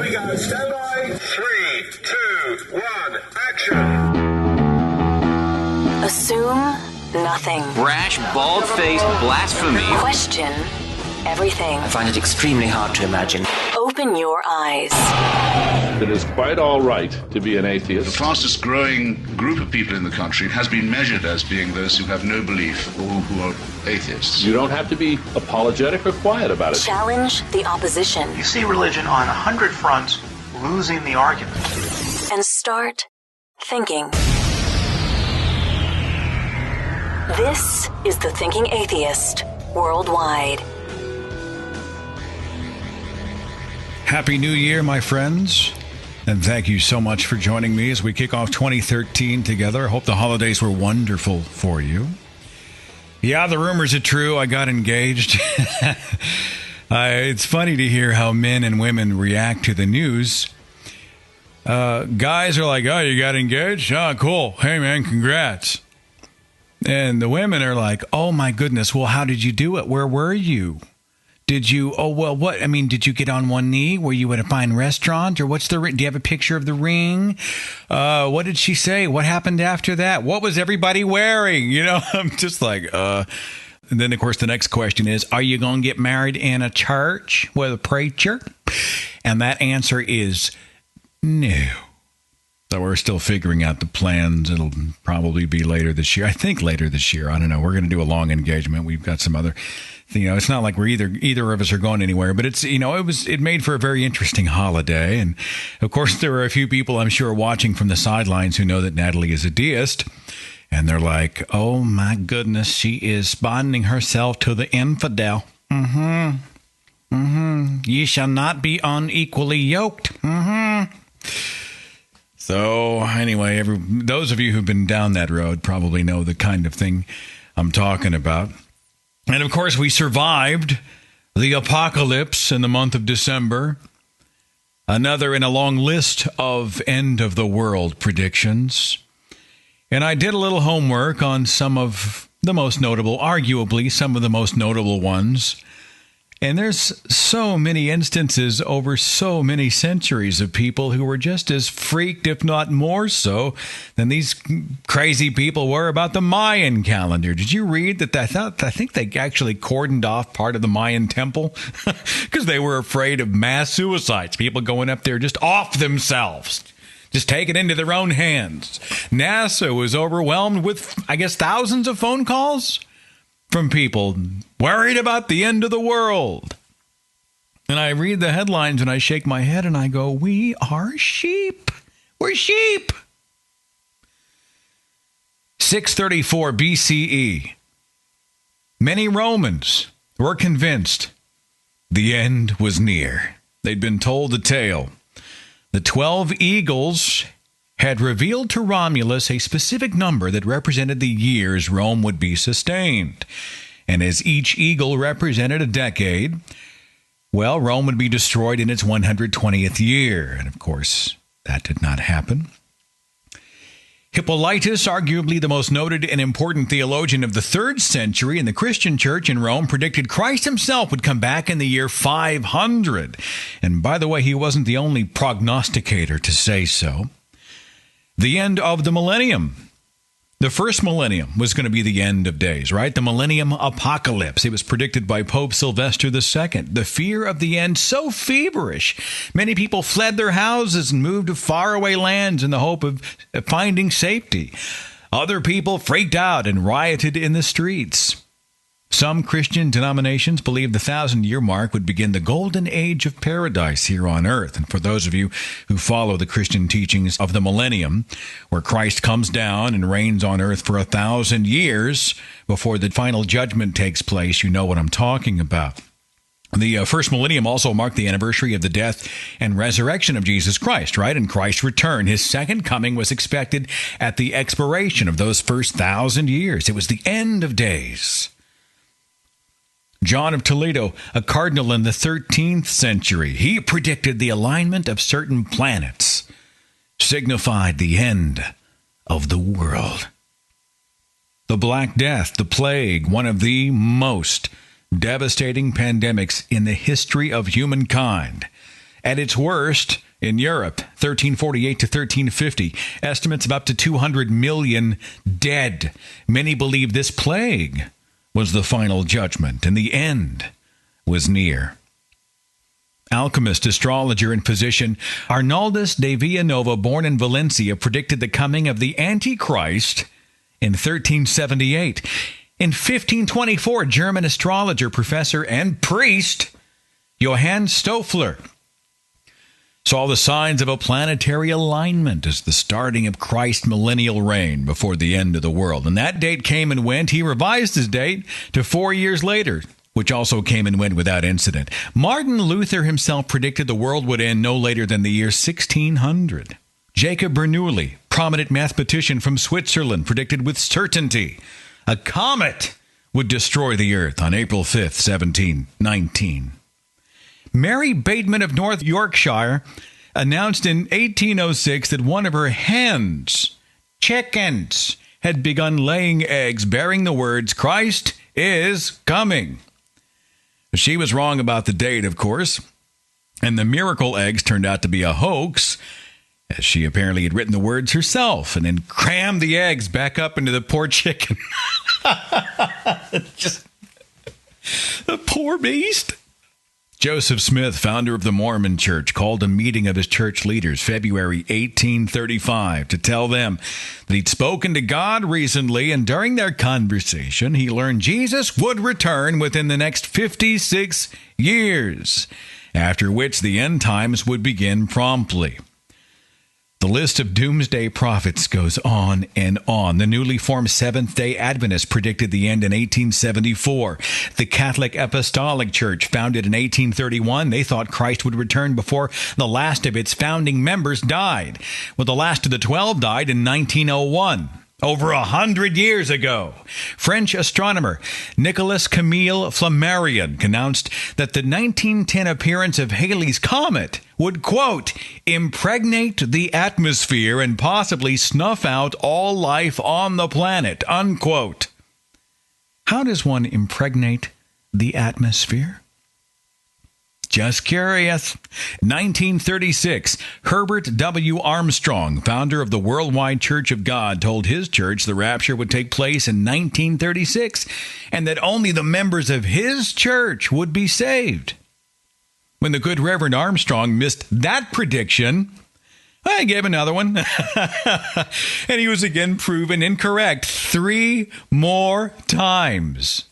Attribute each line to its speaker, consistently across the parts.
Speaker 1: we go. Stand by. 3, 2, 1, action.
Speaker 2: Assume nothing.
Speaker 3: Brash, bald-faced blasphemy.
Speaker 2: Question everything.
Speaker 3: I find it extremely hard to imagine.
Speaker 2: Open your eyes.
Speaker 4: It is quite all right to be an atheist.
Speaker 5: The fastest growing group of people in the country has been measured as being those who have no belief or who are atheists.
Speaker 4: You don't have to be apologetic or quiet about it.
Speaker 2: Challenge the opposition.
Speaker 6: You see religion on 100 fronts losing the argument.
Speaker 2: And start thinking. This is The Thinking Atheist Worldwide.
Speaker 7: Happy New Year, my friends. And thank you so much for joining me as we kick off 2013 together. I hope the holidays were wonderful for you. Yeah, the rumors are true. I got engaged. It's funny to hear how men and women react to the news. Guys are like, oh, you got engaged? Oh, cool. Hey, man, congrats. And the women are like, oh, my goodness. Well, how did you do it? Where were you? Did you, did you get on one knee? Were you at a fine restaurant? Or what's the ring? Do you have a picture of the ring? What did she say? What happened after that? What was everybody wearing? You know, I'm just like, And then, of course, the next question is, are you going to get married in a church with a preacher? And that answer is no. So we're still figuring out the plans. It'll probably be later this year. I think later this year. I don't know. We're going to do a long engagement. We've got some other, it's not like we're either of us are going anywhere, but it's, it made for a very interesting holiday. And of course, there are a few people I'm sure watching from the sidelines who know that Natalie is a deist. And they're like, oh my goodness, she is bonding herself to the infidel. Ye shall not be unequally yoked. So anyway, those of you who've been down that road probably know the kind of thing I'm talking about. And of course, we survived the apocalypse in the month of December. Another in a long list of end of the world predictions. And I did a little homework on some of the most notable, arguably some of the most notable ones. And there's so many instances over so many centuries of people who were just as freaked, if not more so, than these crazy people were about the Mayan calendar. Did you read that? I think they actually cordoned off part of the Mayan temple because they were afraid of mass suicides, people going up there just off themselves. Just take it into their own hands. NASA was overwhelmed with, I guess, thousands of phone calls from people worried about the end of the world. And I read the headlines and I shake my head and I go, we are sheep. We're sheep. 634 BCE. Many Romans were convinced the end was near. They'd been told the tale. The 12 eagles had revealed to Romulus a specific number that represented the years Rome would be sustained. And as each eagle represented a decade, well, Rome would be destroyed in its 120th year. And of course, that did not happen. Hippolytus, arguably the most noted and important theologian of the 3rd century in the Christian church in Rome, predicted Christ himself would come back in the year 500. And by the way, he wasn't the only prognosticator to say so. The end of the millennium. The first millennium was going to be the end of days, right? The millennium apocalypse. It was predicted by Pope Sylvester II. The fear of the end so feverish. Many people fled their houses and moved to faraway lands in the hope of finding safety. Other people freaked out and rioted in the streets. Some Christian denominations believed the 1,000-year mark would begin the golden age of paradise here on earth. And for those of you who follow the Christian teachings of the millennium, where Christ comes down and reigns on earth for 1,000 years before the final judgment takes place, you know what I'm talking about. The first millennium also marked the anniversary of the death and resurrection of Jesus Christ, right? And Christ's return. His second coming was expected at the expiration of those first 1,000 years. It was the end of days. John of Toledo, a cardinal in the 13th century, he predicted the alignment of certain planets signified the end of the world. The Black Death, the plague, one of the most devastating pandemics in the history of humankind, at its worst in Europe, 1348 to 1350. Estimates of up to 200 million dead. Many believe this plague was the final judgment, and the end was near. Alchemist, astrologer, and physician Arnaldus de Villanova, born in Valencia, predicted the coming of the Antichrist in 1378. In 1524, German astrologer, professor, and priest Johann Stoffler saw the signs of a planetary alignment as the starting of Christ's millennial reign before the end of the world. And that date came and went. He revised his date to 4 years later, which also came and went without incident. Martin Luther himself predicted the world would end no later than the year 1600. Jacob Bernoulli, prominent mathematician from Switzerland, predicted with certainty a comet would destroy the earth on April 5th, 1719. Mary Bateman of North Yorkshire announced in 1806 that one of her hens, chickens, had begun laying eggs bearing the words, "Christ is coming." She was wrong about the date, of course, and the miracle eggs turned out to be a hoax, as she apparently had written the words herself and then crammed the eggs back up into the poor chicken. Just the poor beast. Joseph Smith, founder of the Mormon Church, called a meeting of his church leaders February 1835 to tell them that he'd spoken to God recently, and during their conversation, he learned Jesus would return within the next 56 years, after which the end times would begin promptly. The list of Doomsday prophets goes on and on. The newly formed Seventh-day Adventists predicted the end in 1874. The Catholic Apostolic Church, founded in 1831, they thought Christ would return before the last of its founding members died. Well, the last of the 12 died in 1901. Over 100 years ago. French astronomer Nicolas Camille Flammarion announced that the 1910 appearance of Halley's Comet would, quote, impregnate the atmosphere and possibly snuff out all life on the planet, unquote. How does one impregnate the atmosphere? Just curious. 1936, Herbert W. Armstrong, founder of the Worldwide Church of God, told his church the rapture would take place in 1936 and that only the members of his church would be saved. When the good Reverend Armstrong missed that prediction, I gave another one. And he was again proven incorrect 3 more times.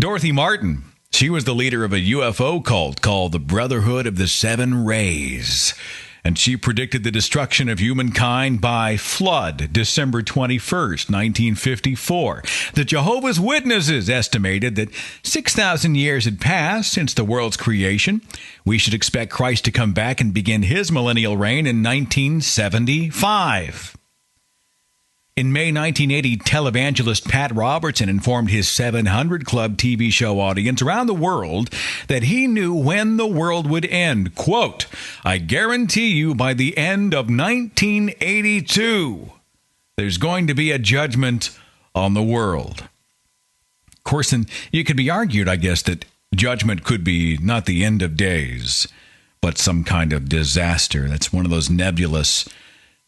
Speaker 7: Dorothy Martin. She was the leader of a UFO cult called the Brotherhood of the Seven Rays, and she predicted the destruction of humankind by flood, December 21st, 1954. The Jehovah's Witnesses estimated that 6,000 years had passed since the world's creation. We should expect Christ to come back and begin his millennial reign in 1975. In May 1980, televangelist Pat Robertson informed his 700 Club TV show audience around the world that he knew when the world would end. Quote, I guarantee you by the end of 1982, there's going to be a judgment on the world. Of course, and it could be argued, I guess, that judgment could be not the end of days, but some kind of disaster. That's one of those nebulous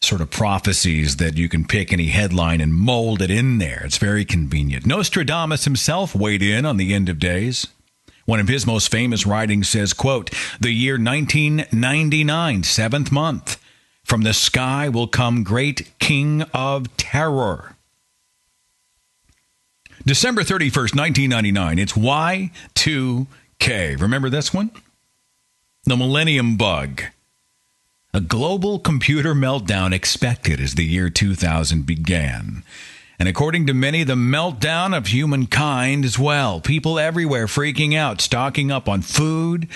Speaker 7: sort of prophecies that you can pick any headline and mold it in there. It's very convenient. Nostradamus himself weighed in on the end of days. One of his most famous writings says, quote, the year 1999, 7th month, from the sky will come great king of terror. December 31st, 1999, it's Y2K. Remember this one? The Millennium Bug. A global computer meltdown expected as the year 2000 began. And according to many, the meltdown of humankind as well. People everywhere freaking out, stocking up on food,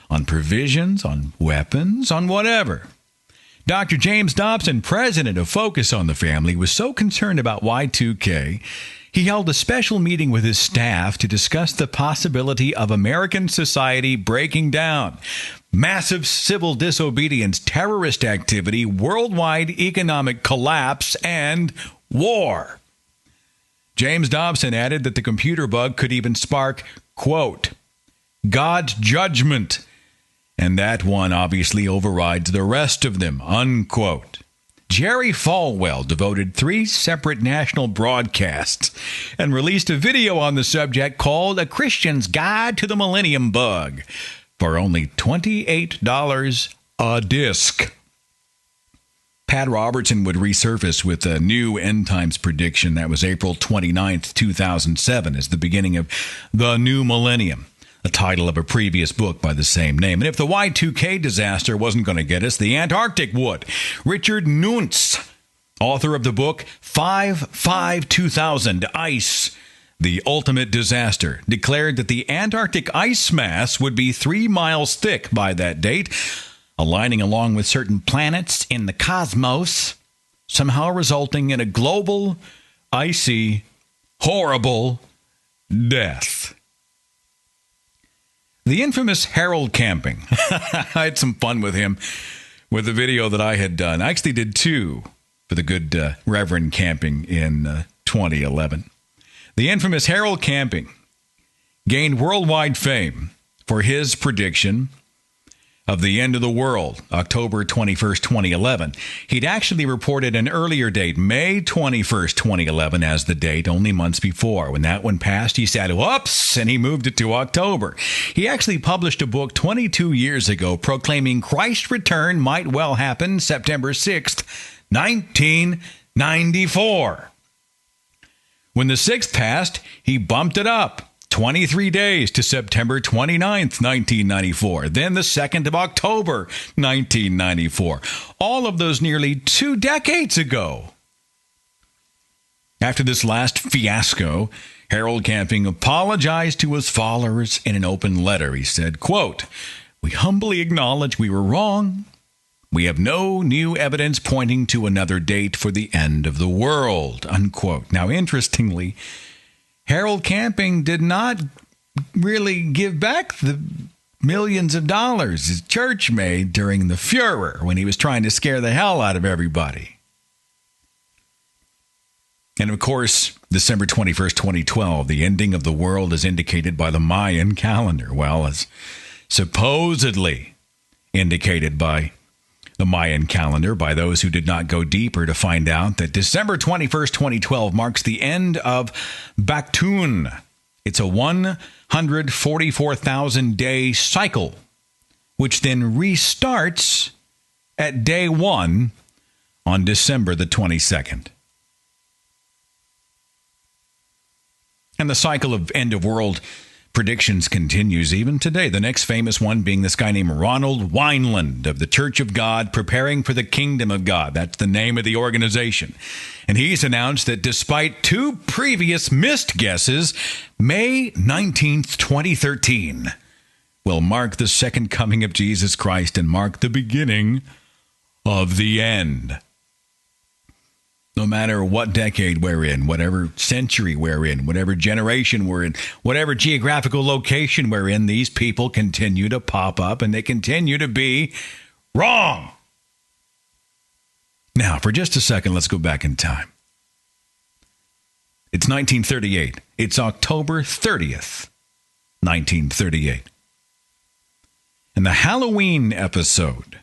Speaker 7: on provisions, on weapons, on whatever. Dr. James Dobson, president of Focus on the Family, was so concerned about Y2K, he held a special meeting with his staff to discuss the possibility of American society breaking down. Massive civil disobedience, terrorist activity, worldwide economic collapse, and war. James Dobson added that the computer bug could even spark, quote, God's judgment, and that one obviously overrides the rest of them, unquote. Jerry Falwell devoted 3 separate national broadcasts and released a video on the subject called A Christian's Guide to the Millennium Bug for only $28 a disc. Pat Robertson would resurface with a new end times prediction that was April 29th, 2007, as the beginning of the new millennium, a title of a previous book by the same name. And if the Y2K disaster wasn't going to get us, the Antarctic would. Richard Nuntz, author of the book 5/5/2000, Ice, the Ultimate Disaster, declared that the Antarctic ice mass would be 3 miles thick by that date, aligning along with certain planets in the cosmos, somehow resulting in a global, icy, horrible death. The infamous Harold Camping. I had some fun with him with the video that I had done. I actually did 2 for the good Reverend Camping in 2011. The infamous Harold Camping gained worldwide fame for his prediction of the end of the world, October 21st, 2011. He'd actually reported an earlier date, May 21st, 2011, as the date only months before. When that one passed, he said, whoops, and he moved it to October. He actually published a book 22 years ago proclaiming Christ's return might well happen September 6th, 1994. When the 6th passed, he bumped it up 23 days to September 29th, 1994. Then the 2nd of October, 1994. All of those nearly 2 decades ago. After this last fiasco, Harold Camping apologized to his followers in an open letter. He said, quote, "We humbly acknowledge we were wrong. We have no new evidence pointing to another date for the end of the world," unquote. Now, interestingly, Harold Camping did not really give back the millions of dollars his church made during the furor when he was trying to scare the hell out of everybody. And of course, December 21st, 2012, the ending of the world is indicated by the Mayan calendar. Well, as supposedly indicated by the Mayan calendar by those who did not go deeper to find out that December 21st, 2012 marks the end of Baktun. It's a 144,000-day cycle, which then restarts at day 1 on December the 22nd. And the cycle of end of world predictions continues even today. The next famous one being this guy named Ronald Wineland of the Church of God Preparing for the Kingdom of God. That's the name of the organization. And he's announced that despite 2 previous missed guesses, May 19th, 2013 will mark the second coming of Jesus Christ and mark the beginning of the end. No matter what decade we're in, whatever century we're in, whatever generation we're in, whatever geographical location we're in, these people continue to pop up and they continue to be wrong. Now, for just a second, let's go back in time. It's 1938. It's October 30th, 1938. And the Halloween episode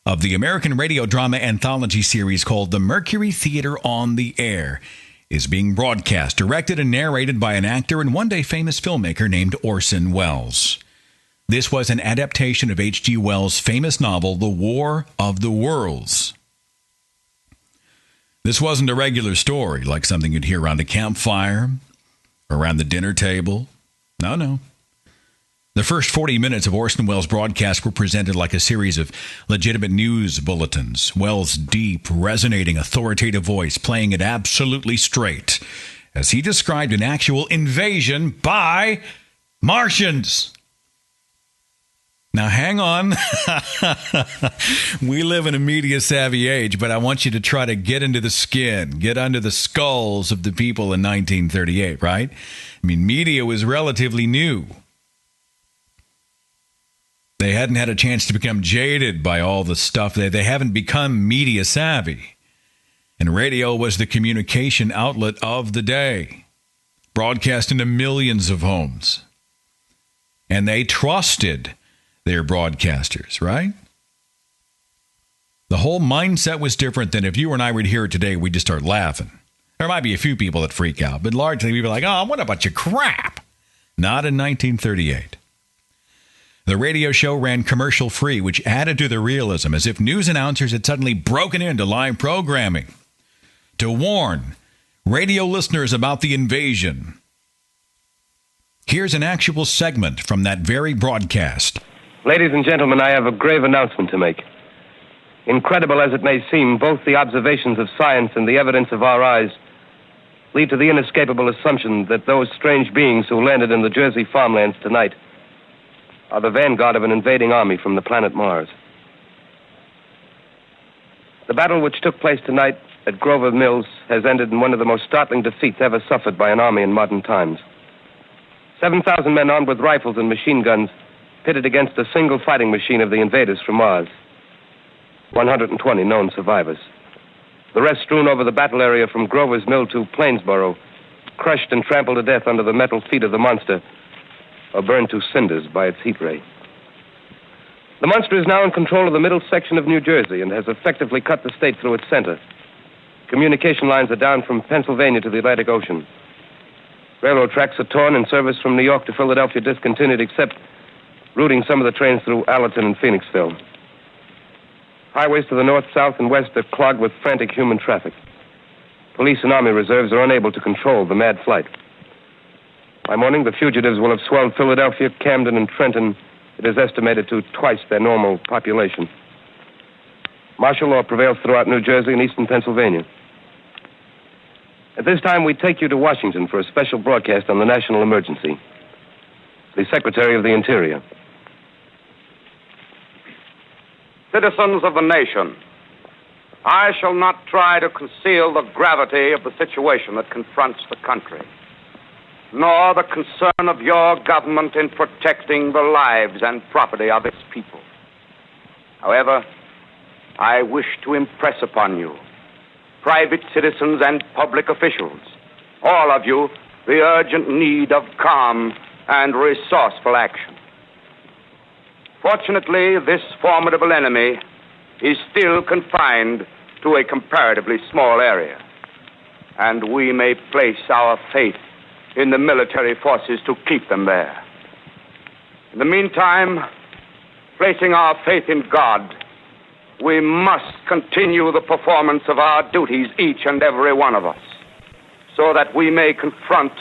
Speaker 7: of the American radio drama anthology series called The Mercury Theater on the Air is being broadcast, directed and narrated by an actor and one-day famous filmmaker named Orson Welles. This was an adaptation of H.G. Wells' famous novel, The War of the Worlds. This wasn't a regular story, like something you'd hear around a campfire or around the dinner table. No. The first 40 minutes of Orson Welles' broadcast were presented like a series of legitimate news bulletins. Welles' deep, resonating, authoritative voice playing it absolutely straight as he described an actual invasion by Martians. Now, hang on. We live in a media-savvy age, but I want you to try to get into the skin, get under the skulls of the people in 1938, right? I mean, media was relatively new. They hadn't had a chance to become jaded by all the stuff. They haven't become media savvy. And radio was the communication outlet of the day, broadcast into millions of homes. And they trusted They're broadcasters, right? The whole mindset was different than if you and I were here today, we'd just start laughing. There might be a few people that freak out, but largely we'd be like, oh, what a bunch of crap. Not in 1938. The radio show ran commercial-free, which added to the realism, as if news announcers had suddenly broken into live programming to warn radio listeners about the invasion. Here's an actual segment from that very broadcast.
Speaker 8: Ladies and gentlemen, I have a grave announcement to make. Incredible as it may seem, both the observations of science and the evidence of our eyes lead to the inescapable assumption that those strange beings who landed in the Jersey farmlands tonight are the vanguard of an invading army from the planet Mars. The battle which took place tonight at Grover Mills has ended in one of the most startling defeats ever suffered by an army in modern times. 7,000 men armed with rifles and machine guns pitted against a single fighting machine of the invaders from Mars. 120 known survivors. The rest strewn over the battle area from Grover's Mill to Plainsboro, crushed and trampled to death under the metal feet of the monster, or burned to cinders by its heat ray. The monster is now in control of the middle section of New Jersey and has effectively cut the state through its center. Communication lines are down from Pennsylvania to the Atlantic Ocean. Railroad tracks are torn and service from New York to Philadelphia discontinued, except routing some of the trains through Allerton and Phoenixville. Highways to the north, south, and west are clogged with frantic human traffic. Police and army reserves are unable to control the mad flight. By morning, the fugitives will have swelled Philadelphia, Camden, and Trenton, it is estimated, to twice their normal population. Martial law prevails throughout New Jersey and eastern Pennsylvania. At this time, we take you to Washington for a special broadcast on the national emergency. The Secretary of the Interior.
Speaker 9: Citizens of the nation, I shall not try to conceal the gravity of the situation that confronts the country, nor the concern of your government in protecting the lives and property of its people. However, I wish to impress upon you, private citizens and public officials, all of you, the urgent need of calm and resourceful action. Fortunately, this formidable enemy is still confined to a comparatively small area, and we may place our faith in the military forces to keep them there. In the meantime, placing our faith in God, we must continue the performance of our duties, each and every one of us, so that we may confront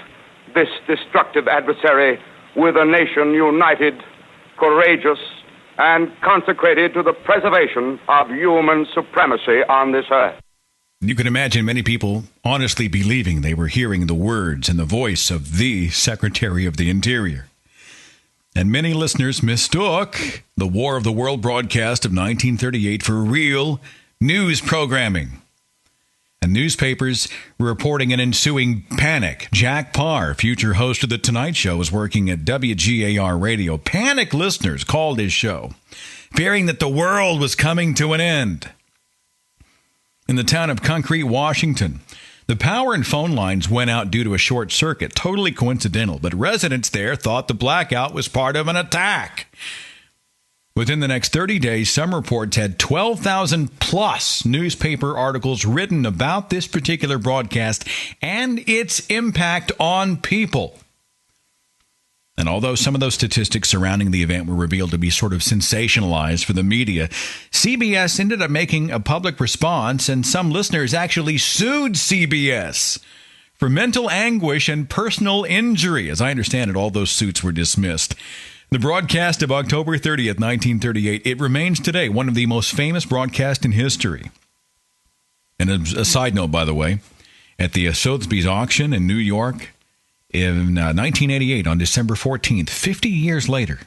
Speaker 9: this destructive adversary with a nation united, courageous, and consecrated to the preservation of human supremacy on this earth.
Speaker 7: You can imagine many people honestly believing they were hearing the words and the voice of the Secretary of the Interior. And many listeners mistook the War of the World broadcast of 1938 for real news programming. And newspapers were reporting an ensuing panic. Jack Parr, future host of The Tonight Show, was working at WGAR Radio. Panic listeners called his show, fearing that the world was coming to an end. In the town of Concrete, Washington, the power and phone lines went out due to a short circuit. Totally coincidental, but residents there thought the blackout was part of an attack. Within the next 30 days, some reports had 12,000 plus newspaper articles written about this particular broadcast and its impact on people. And although some of those statistics surrounding the event were revealed to be sort of sensationalized for the media, CBS ended up making a public response, and some listeners actually sued CBS for mental anguish and personal injury. As I understand it, all those suits were dismissed. The broadcast of October 30th, 1938, it remains today one of the most famous broadcasts in history. And a side note, by the way, at the Sotheby's auction in New York in 1988, on December 14th, 50 years later,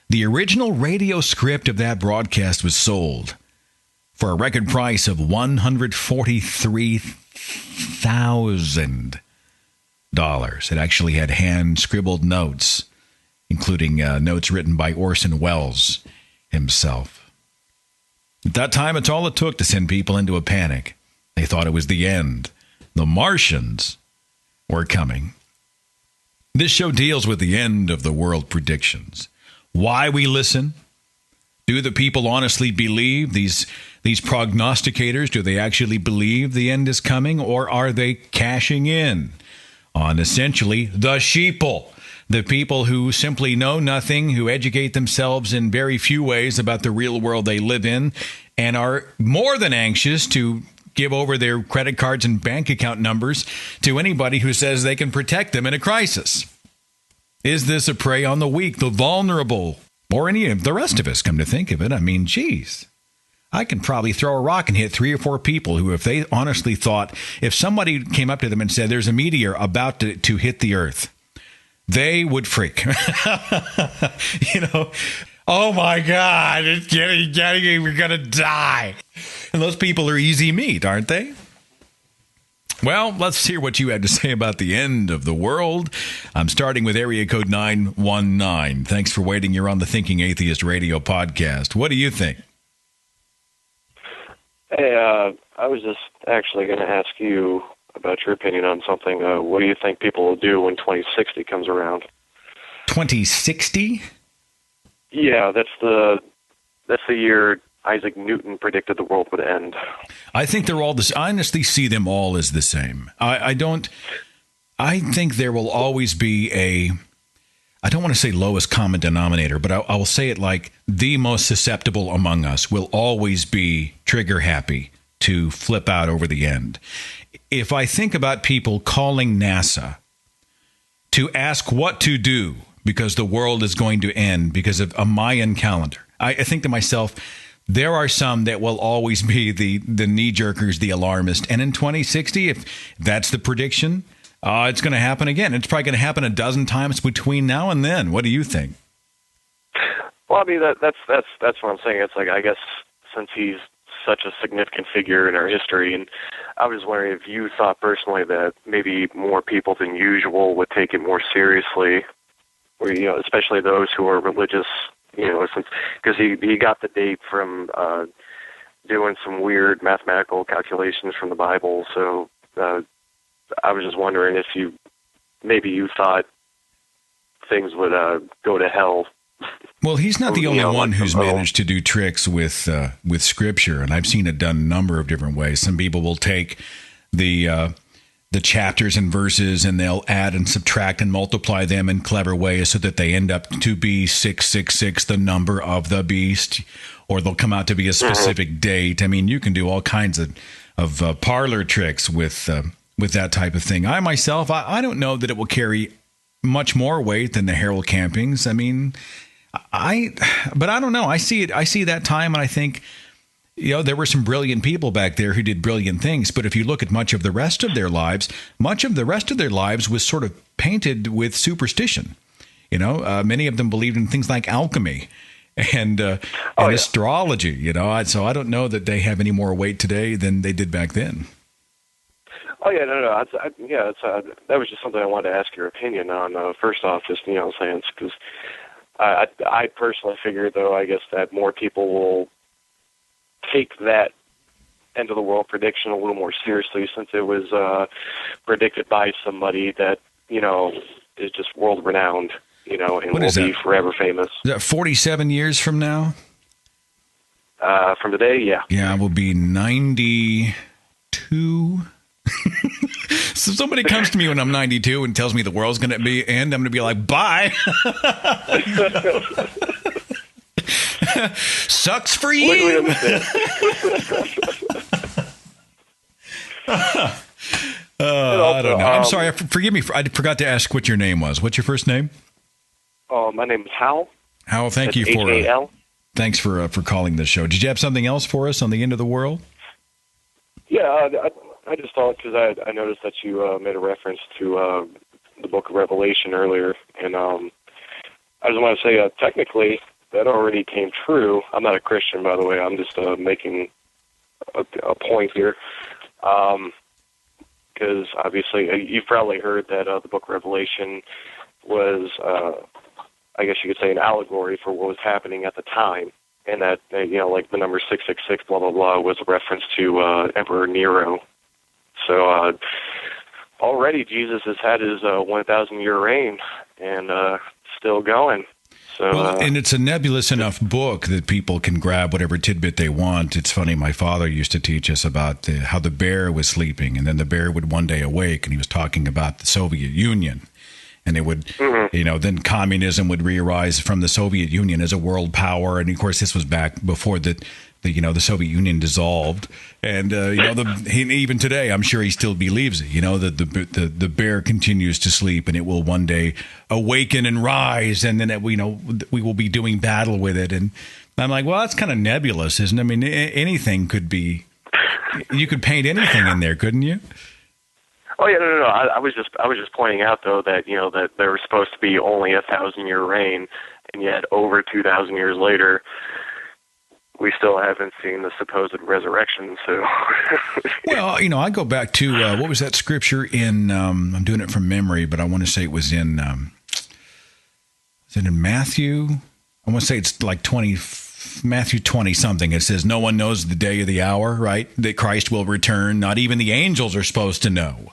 Speaker 7: the original radio script of that broadcast was sold for a record price of $143,000. It actually had hand-scribbled notes, including notes written by Orson Welles himself. At that time, it's all it took to send people into a panic. They thought it was the end. The Martians were coming. This show deals with the end of the world predictions, why we listen, Do the people honestly believe these prognosticators? Do they actually believe the end is coming, or are they cashing in on essentially the sheeple? The people who simply know nothing, who educate themselves in very few ways about the real world they live in, and are more than anxious to give over their credit cards and bank account numbers to anybody who says they can protect them in a crisis. Is this a prey on the weak, the vulnerable, or any of the rest of us, come to think of it? I mean, geez. I can probably throw a rock and hit 3 or 4 people who, if they honestly thought, if somebody came up to them and said, there's a meteor about to hit the earth, they would freak. Oh my God, it's getting, we're going to die. And those people are easy meat, aren't they? Well, let's hear what you had to say about the end of the world. I'm starting with area code 919. Thanks for waiting. You're on the Thinking Atheist Radio podcast. What do you think?
Speaker 10: Hey, I was just actually going to ask you about your opinion on something. What do you think people will do when 2060 comes around?
Speaker 7: 2060?
Speaker 10: Yeah, that's the year Isaac Newton predicted the world would end.
Speaker 7: I think they're all I honestly see them all as the same. I think there will always be I don't want to say lowest common denominator, but I will say it like the most susceptible among us will always be trigger happy to flip out over the end. If I think about people calling NASA to ask what to do because the world is going to end because of a Mayan calendar, I think to myself, there are some that will always be the knee-jerkers, the alarmist. And in 2060, if that's the prediction, it's going to happen again. It's probably going to happen a dozen times between now and then. What do you think?
Speaker 10: Well, I mean, that's what I'm saying. It's like, I guess since he's such a significant figure in our history, and I was wondering if you thought personally that maybe more people than usual would take it more seriously, or, especially those who are religious, because he got the date from doing some weird mathematical calculations from the Bible. So I was just wondering if you thought things would go to hell.
Speaker 7: Well, he's not the only one who's managed to do tricks with Scripture, and I've seen it done a number of different ways. Some people will take the chapters and verses, and they'll add and subtract and multiply them in clever ways so that they end up to be 666, the number of the beast, or they'll come out to be a specific date. I mean, you can do all kinds of parlor tricks with that type of thing. I myself, I don't know that it will carry much more weight than the Harold Campings. I mean, but I don't know. I see that time, and I think, there were some brilliant people back there who did brilliant things. But if you look at much of the rest of their lives was sort of painted with superstition. Many of them believed in things like alchemy and astrology. So I don't know that they have any more weight today than they did back then.
Speaker 10: Oh, yeah, no. That was just something I wanted to ask your opinion on. First off, just, saying, because I personally figured, though, I guess that more people will take that end of the world prediction a little more seriously, since it was predicted by somebody that, is just world renowned, and will be forever famous.
Speaker 7: Is that 47 years from now?
Speaker 10: From today, yeah.
Speaker 7: Yeah, we'll be 92. So somebody comes to me when I'm 92 and tells me the world's going to end, I'm going to be like, bye. Sucks for you. I don't know. I'm sorry. Forgive me. I forgot to ask what your name was. What's your first name?
Speaker 10: My name is Hal.
Speaker 7: Hal, thank you for
Speaker 10: H-A-L.
Speaker 7: Thanks for calling the show. Did you have something else for us on the end of the world?
Speaker 10: Yeah, I just thought, because I noticed that you made a reference to the Book of Revelation earlier, and I just want to say, technically, that already came true. I'm not a Christian, by the way. I'm just making a point here, because obviously you've probably heard that the Book of Revelation was, I guess you could say, an allegory for what was happening at the time, and that like the number 666, blah blah blah, was a reference to Emperor Nero. So already Jesus has had his 1,000-year reign and still going. So,
Speaker 7: well, and it's a nebulous enough book that people can grab whatever tidbit they want. It's funny, my father used to teach us about how the bear was sleeping, and then the bear would one day awake, and he was talking about the Soviet Union. And it would, then communism would re-arise from the Soviet Union as a world power. And, of course, this was back before the Soviet Union dissolved. And, even today, I'm sure he still believes it, that the bear continues to sleep and it will one day awaken and rise. And then, we will be doing battle with it. And I'm like, well, that's kind of nebulous, isn't it? I mean, anything could be, you could paint anything in there, couldn't you?
Speaker 10: Oh yeah, no. I was just pointing out though that that there was supposed to be only 1,000-year reign, and yet over 2,000 years later, we still haven't seen the supposed resurrection. So,
Speaker 7: well, I go back to what was that scripture in? I'm doing it from memory, but I want to say it was in. Is it in Matthew? I want to say it's like Matthew 20 something. It says, "No one knows the day or the hour, right? That Christ will return. Not even the angels are supposed to know."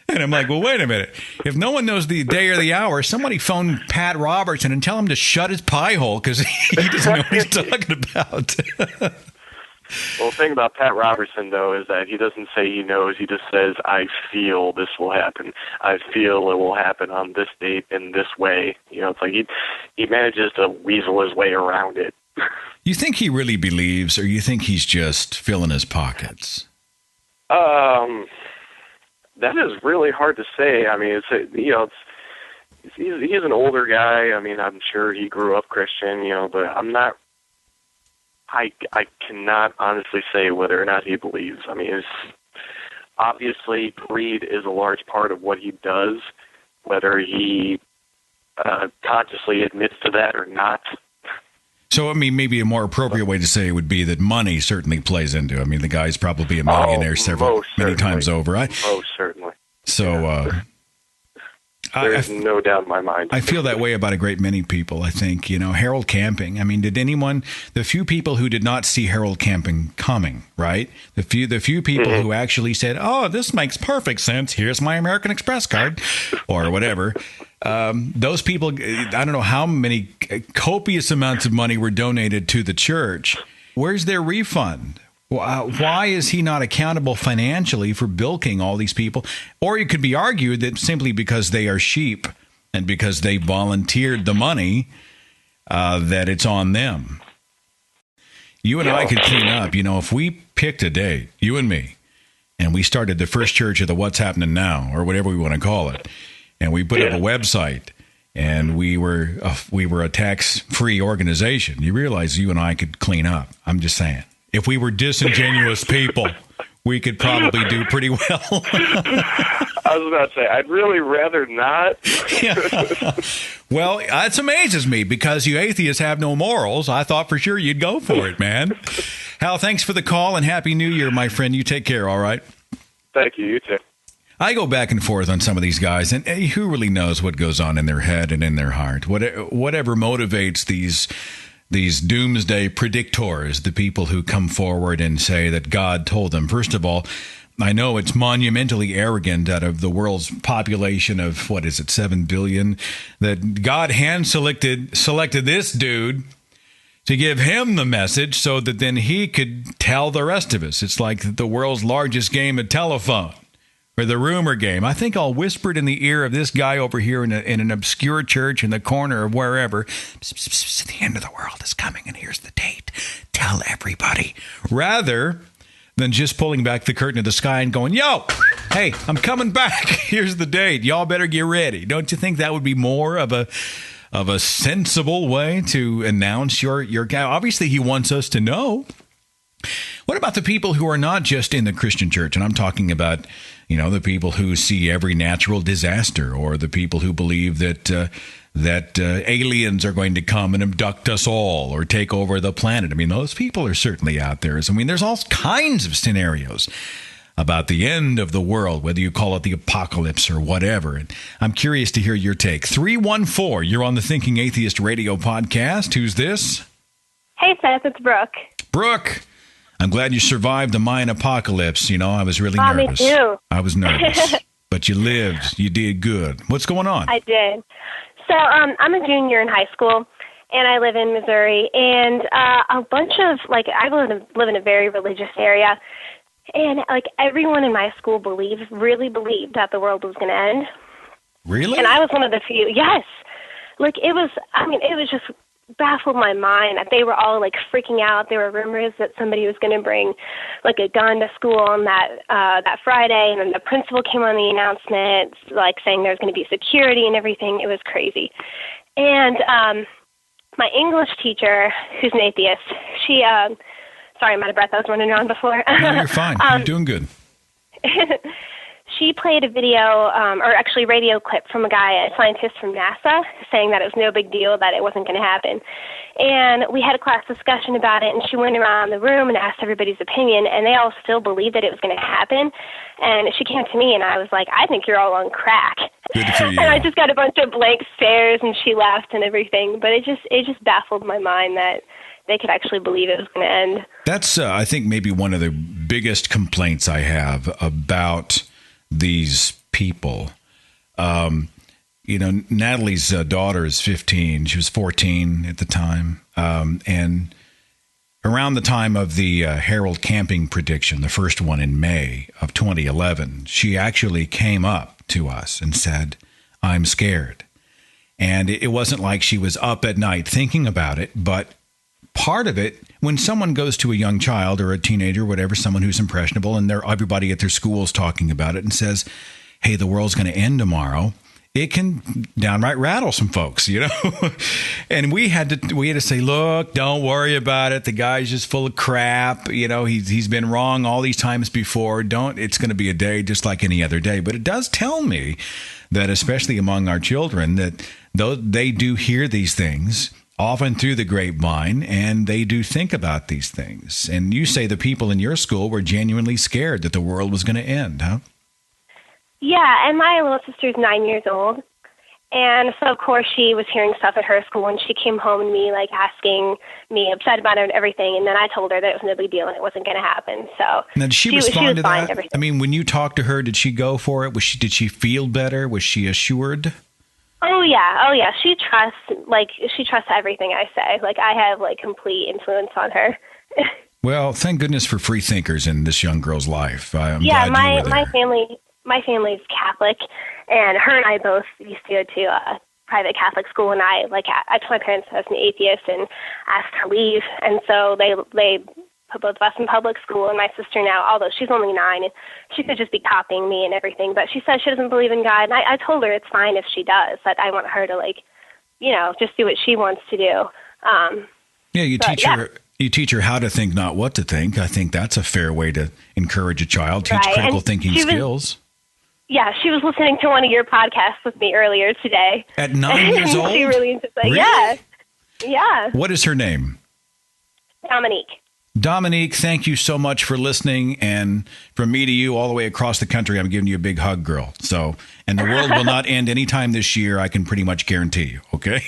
Speaker 7: And I'm like, well, wait a minute. If no one knows the day or the hour, somebody phone Pat Robertson and tell him to shut his pie hole because he doesn't know what he's talking about.
Speaker 10: Well, the thing about Pat Robertson, though, is that he doesn't say he knows. He just says, "I feel this will happen. I feel it will happen on this date in this way." It's like he manages to weasel his way around it.
Speaker 7: You think he really believes, or you think he's just filling his pockets?
Speaker 10: That is really hard to say. I mean, he's an older guy. I mean, I'm sure he grew up Christian, but I'm not. I cannot honestly say whether or not he believes. I mean, obviously greed is a large part of what he does, whether he consciously admits to that or not.
Speaker 7: So, I mean, maybe a more appropriate way to say it would be that money certainly plays into it. I mean, the guy's probably a millionaire many times over.
Speaker 10: Most certainly.
Speaker 7: So,
Speaker 10: there's no doubt in my mind.
Speaker 7: I feel that way about a great many people, I think. Harold Camping. I mean, the few people who did not see Harold Camping coming, right? The few people who actually said, "Oh, this makes perfect sense. Here's my American Express card," or whatever. Those people, I don't know how many copious amounts of money were donated to the church. Where's their refund? Why is he not accountable financially for bilking all these people? Or it could be argued that simply because they are sheep and because they volunteered the money, that it's on them. You and I could clean up. If we picked a date, you and me, and we started the first church of the What's Happening Now, or whatever we want to call it, and we put up a website, and we were a tax-free organization, you realize you and I could clean up. I'm just saying. If we were disingenuous people, we could probably do pretty well.
Speaker 10: I was about to say, I'd really rather not.
Speaker 7: Yeah. Well, that amazes me because you atheists have no morals. I thought for sure you'd go for it, man. Hal, thanks for the call, and Happy New Year, my friend. You take care, all right?
Speaker 10: Thank you. You too.
Speaker 7: I go back and forth on some of these guys, and who really knows what goes on in their head and in their heart? Whatever motivates these doomsday predictors, the people who come forward and say that God told them. First of all, I know it's monumentally arrogant out of the world's population of, 7 billion, that God hand-selected this dude to give him the message so that then he could tell the rest of us. It's like the world's largest game of telephone. Or the rumor game. I think I'll whisper it in the ear of this guy over here in an obscure church in the corner of wherever. The end of the world is coming, and here's the date. Tell everybody. Rather than just pulling back the curtain of the sky and going, "Yo, hey, I'm coming back. Here's the date. Y'all better get ready." Don't you think that would be more of a sensible way to announce your guy? Obviously, he wants us to know. What about the people who are not just in the Christian church? And I'm talking about, the people who see every natural disaster, or the people who believe that aliens are going to come and abduct us all or take over the planet. I mean, those people are certainly out there. I mean, there's all kinds of scenarios about the end of the world, whether you call it the apocalypse or whatever. And I'm curious to hear your take. 314, you're on the Thinking Atheist Radio podcast. Who's this?
Speaker 11: Hey, Seth, it's Brooke.
Speaker 7: Brooke. I'm glad you survived the Mayan apocalypse. I was really nervous.
Speaker 11: Me too.
Speaker 7: I was nervous. But you lived. You did good. What's going on?
Speaker 11: I did. So I'm a junior in high school, and I live in Missouri, and a bunch of, like, I live in a very religious area, and, like, everyone in my school really believed that the world was going to end.
Speaker 7: Really?
Speaker 11: And I was one of the few. Yes. Like, it was just baffled my mind that they were all, like, freaking out. There were rumors that somebody was going to bring, like, a gun to school on that Friday, and then the principal came on the announcement, like, saying there was going to be security and everything. It was crazy. And my English teacher, who's an atheist, she, sorry, I'm out of breath. I was running around before.
Speaker 7: No, you're fine. You're doing good.
Speaker 11: She played a video, or actually radio clip from a scientist from NASA, saying that it was no big deal, that it wasn't going to happen. And we had a class discussion about it, and she went around the room and asked everybody's opinion, and they all still believed that it was going to happen. And she came to me, and I was like, I think you're all on crack.
Speaker 7: Good for you.
Speaker 11: And I just got a bunch of blank stares, and she laughed and everything. But it just baffled my mind that they could actually believe it was going to end.
Speaker 7: That's, I think, maybe one of the biggest complaints I have about these people. Natalie's daughter is 15. She was 14 at the time. And around the time of the Harold camping prediction, the first one in May of 2011, she actually came up to us and said, I'm scared. And it wasn't like she was up at night thinking about it, but part of it, when someone goes to a young child or a teenager, whatever, someone who's impressionable, and everybody at their school's talking about it and says, hey, the world's going to end tomorrow, it can downright rattle some folks, And we had to say, look, don't worry about it. The guy's just full of crap. He's been wrong all these times before. It's going to be a day just like any other day. But it does tell me that, especially among our children, that though they do hear these things, often through the grapevine, and they do think about these things. And you say the people in your school were genuinely scared that the world was going to end, huh?
Speaker 11: Yeah, and my little sister's 9 years old. And so, of course, she was hearing stuff at her school, and she came home and me, like, asking me, upset about it and everything. And then I told her that it was no big deal and it wasn't going to happen. So
Speaker 7: now, did she respond to that? I mean, when you talked to her, did she go for it? Did she feel better? Was she assured?
Speaker 11: Oh yeah. She trusts everything I say. Like, I have, like, complete influence on her.
Speaker 7: Well, thank goodness for free thinkers in this young girl's life. I'm glad you were there.
Speaker 11: My family's Catholic, and her and I both used to go to a private Catholic school, and I told my parents I was an atheist and asked to leave, and so they put both of us in public school, and my sister now, although she's only 9, and she could just be copying me and everything, but she says she doesn't believe in God, and I told her it's fine if she does, but I want her to, like, just do what she wants to do.
Speaker 7: You teach her how to think, not what to think. I think that's a fair way to encourage a child, teach critical thinking skills.
Speaker 11: Yeah, she was listening to one of your podcasts with me earlier today.
Speaker 7: At 9 years old?
Speaker 11: She really enjoyed it.
Speaker 7: Really?
Speaker 11: Yeah.
Speaker 7: What is her name? Dominique, thank you so much for listening. And from me to you, all the way across the country, I'm giving you a big hug, girl. And the world will not end anytime this year, I can pretty much guarantee you, okay?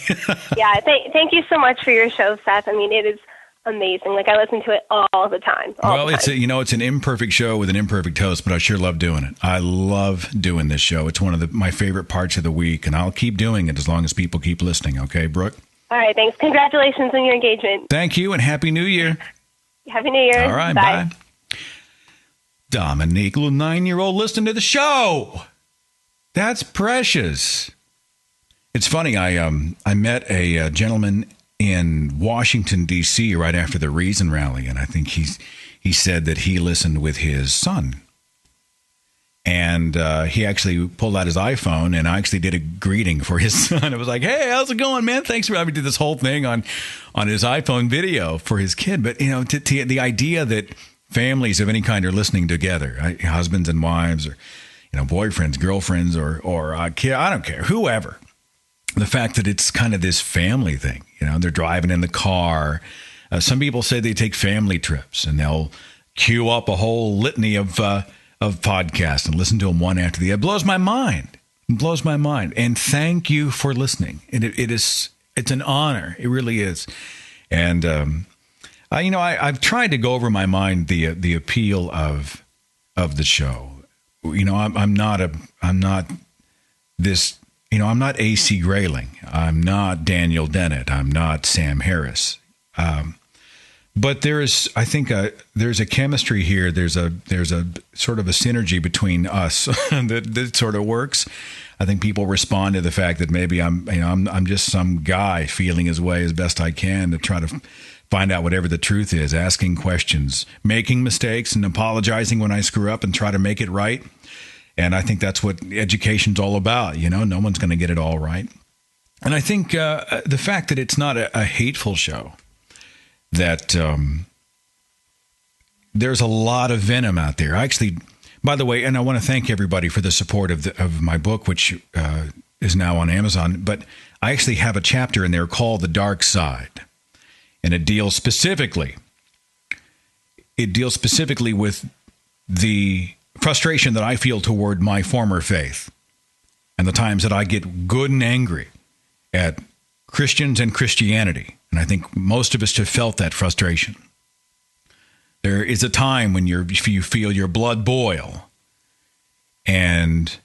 Speaker 11: Yeah, thank you so much for your show, Seth. I mean, it is amazing. Like, I listen to it all the time.
Speaker 7: It's an imperfect show with an imperfect host, but I sure love doing it. I love doing this show. It's one of my favorite parts of the week, and I'll keep doing it as long as people keep listening. Okay, Brooke?
Speaker 11: All right, thanks. Congratulations on your engagement.
Speaker 7: Thank you, and Happy New Year.
Speaker 11: Happy New Year.
Speaker 7: All right, bye. Dominique, little 9-year-old, listening to the show. That's precious. It's funny. I met a gentleman in Washington, D.C. right after the Reason rally, and I think he said that he listened with his son. And he actually pulled out his iPhone, and I actually did a greeting for his son. It was like, hey, how's it going, man? Thanks for having me do this whole thing on his iPhone video for his kid. But, the idea that families of any kind are listening together, husbands and wives, or, boyfriends, girlfriends, or kid, I don't care, whoever. The fact that it's kind of this family thing, they're driving in the car. Some people say they take family trips, and they'll queue up a whole litany of podcasts and listen to them one after the other. It blows my mind. And thank you for listening. It's an honor. It really is. And I've tried to go over my mind the appeal of the show. I'm not this I'm not A.C. Grayling. I'm not Daniel Dennett. I'm not Sam Harris. But I think there's a chemistry here. There's a sort of a synergy between us that sort of works. I think people respond to the fact that maybe I'm just some guy feeling his way as best I can to try to find out whatever the truth is, asking questions, making mistakes, and apologizing when I screw up and try to make it right. And I think that's what education's all about. No one's going to get it all right. And I think the fact that it's not a hateful show, that there's a lot of venom out there. Actually, by the way, and I want to thank everybody for the support of my book, which is now on Amazon. But I actually have a chapter in there called The Dark Side. And it deals specifically with the frustration that I feel toward my former faith and the times that I get good and angry at Christians and Christianity. And I think most of us have felt that frustration. There is a time when you feel your blood boil. And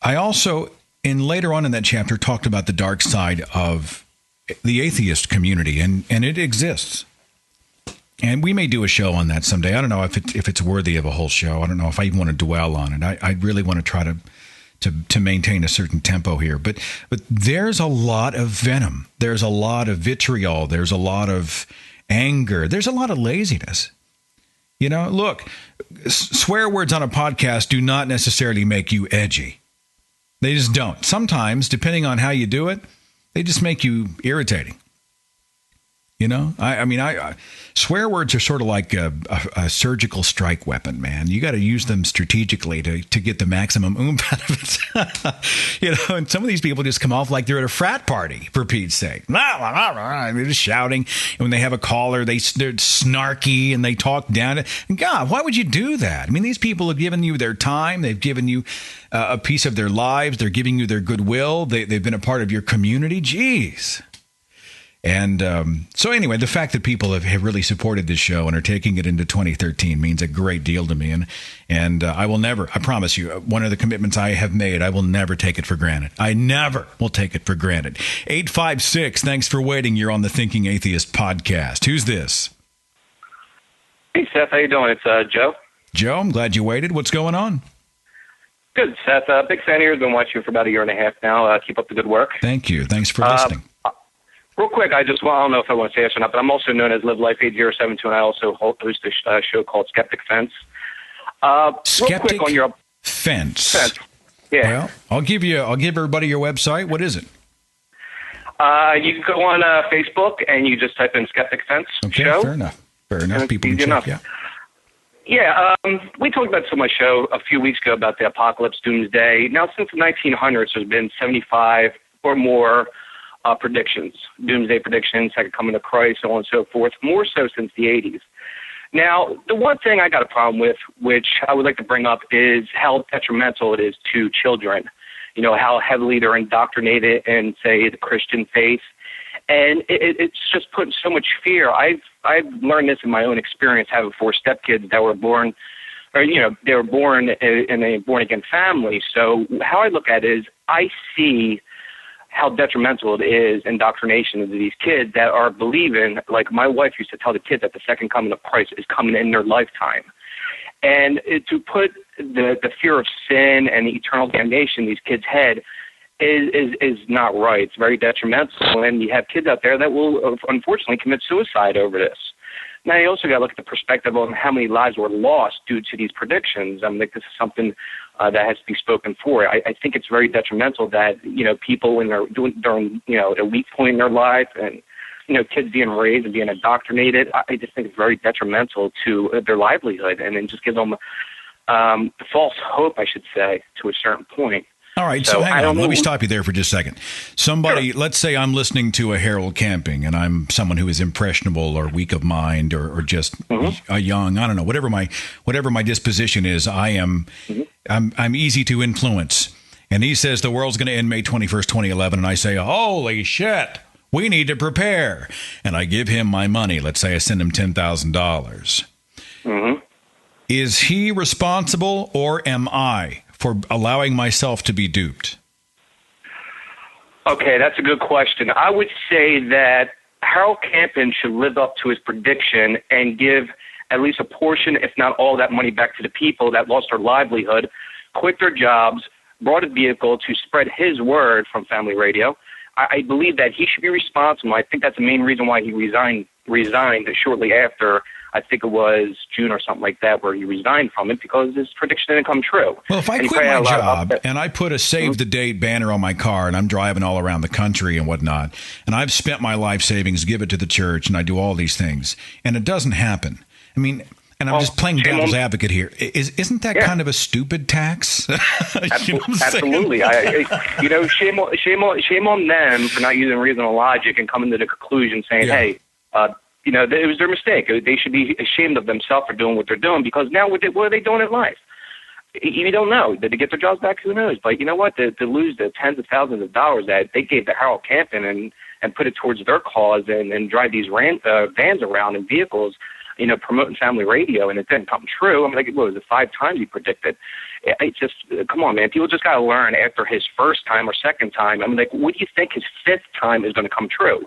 Speaker 7: I also, later on in that chapter, talked about the dark side of the atheist community, and it exists. And we may do a show on that someday. I don't know if it's worthy of a whole show. I don't know if I even want to dwell on it. I really want to try to maintain a certain tempo here. But there's a lot of venom. There's a lot of vitriol. There's a lot of anger. There's a lot of laziness. Look, swear words on a podcast do not necessarily make you edgy. They just don't. Sometimes, depending on how you do it, they just make you irritating. I swear words are sort of like a surgical strike weapon, man. You got to use them strategically to get the maximum oomph out of it. And some of these people just come off like they're at a frat party, for Pete's sake. They're just shouting. And when they have a caller, they're snarky and they talk down. And God, why would you do that? I mean, these people have given you their time. They've given you a piece of their lives. They're giving you their goodwill. They've been a part of your community. Jeez. And so anyway, the fact that people have really supported this show and are taking it into 2013 means a great deal to me. And I will never, I promise you, one of the commitments I have made, I will never take it for granted. I never will take it for granted. 856, thanks for waiting. You're on the Thinking Atheist podcast. Who's this?
Speaker 12: Hey, Seth. How you doing? It's Joe.
Speaker 7: Joe, I'm glad you waited. What's going on?
Speaker 12: Good, Seth. Big fan here. Been watching you for about a year and a half now. Keep up the good work.
Speaker 7: Thank you. Thanks for listening.
Speaker 12: Real quick, I don't know if I want to say this or not, but I'm also known as Live Life 8072, and I also host a show called Skeptic Fence.
Speaker 7: Skeptic
Speaker 12: real quick on your
Speaker 7: Fence.
Speaker 12: Yeah.
Speaker 7: Well, I'll give everybody your website. What is it?
Speaker 12: You can go on Facebook and you just type in Skeptic Fence show.
Speaker 7: Fair enough. People can check.
Speaker 12: Enough.
Speaker 7: Yeah.
Speaker 12: Yeah, we talked about this on my show a few weeks ago about the apocalypse, Doomsday. Now, since the 1900s, there's been 75 or more predictions, Doomsday predictions, second coming of Christ, so on and so forth, more so since the 80s. Now, the one thing I got a problem with, which I would like to bring up, is how detrimental it is to children. How heavily they're indoctrinated in, say, the Christian faith. And it's just putting so much fear. I've learned this in my own experience, having 4 stepkids that were born, they were born in a born-again family. So how I look at it is I see how detrimental it is, indoctrination of these kids that are believing, like my wife used to tell the kids that the second coming of Christ is coming in their lifetime. And to put the fear of sin and the eternal damnation in these kids' head is not right. It's very detrimental. And you have kids out there that will unfortunately commit suicide over this. Now, you also got to look at the perspective on how many lives were lost due to these predictions. I mean, this is something that has to be spoken for. I think it's very detrimental that, people when they're during, a weak point in their life and, kids being raised and being indoctrinated, I just think it's very detrimental to their livelihood, and then just give them false hope, I should say, to a certain point.
Speaker 7: All right, so hang on. Let me stop you there for just a second. Somebody, Let's say I'm listening to a Harold Camping, and I'm someone who is impressionable or weak of mind or just a young, I don't know, whatever my disposition is, I'm easy to influence. And he says the world's going to end May 21st, 2011, and I say, holy shit, we need to prepare. And I give him my money. Let's say I send him $10,000. Is he responsible, or am I, for allowing myself to be duped?
Speaker 12: Okay, that's a good question. I would say that Harold Camping should live up to his prediction and give at least a portion, if not all, that money back to the people that lost their livelihood, quit their jobs, brought a vehicle to spread his word from Family Radio. I believe that he should be responsible. I think that's the main reason why he resigned shortly after. I think it was June or something like that, where he resigned from it because his prediction didn't come true.
Speaker 7: Well, if I quit my job and I put a save the date banner on my car and I'm driving all around the country and whatnot, and I've spent my life savings, give it to the church, and I do all these things, and it doesn't happen. I mean, and I'm just playing devil's advocate here. Isn't that kind of a stupid tax?
Speaker 12: Absolutely. Shame on them for not using reasonable logic and coming to the conclusion saying, hey, it was their mistake. They should be ashamed of themselves for doing what they're doing, because now what are they doing in life? You don't know. Did they get their jobs back? Who knows? But you know what? To lose the tens of thousands of dollars that they gave to Harold Camping and put it towards their cause and drive these vans around in vehicles, promoting Family Radio, and it didn't come true. I'm like, what was it, 5 times he predicted? It's just, come on, man. People just got to learn after his first time or second time. I'm like, what do you think his 5th time is going to come true?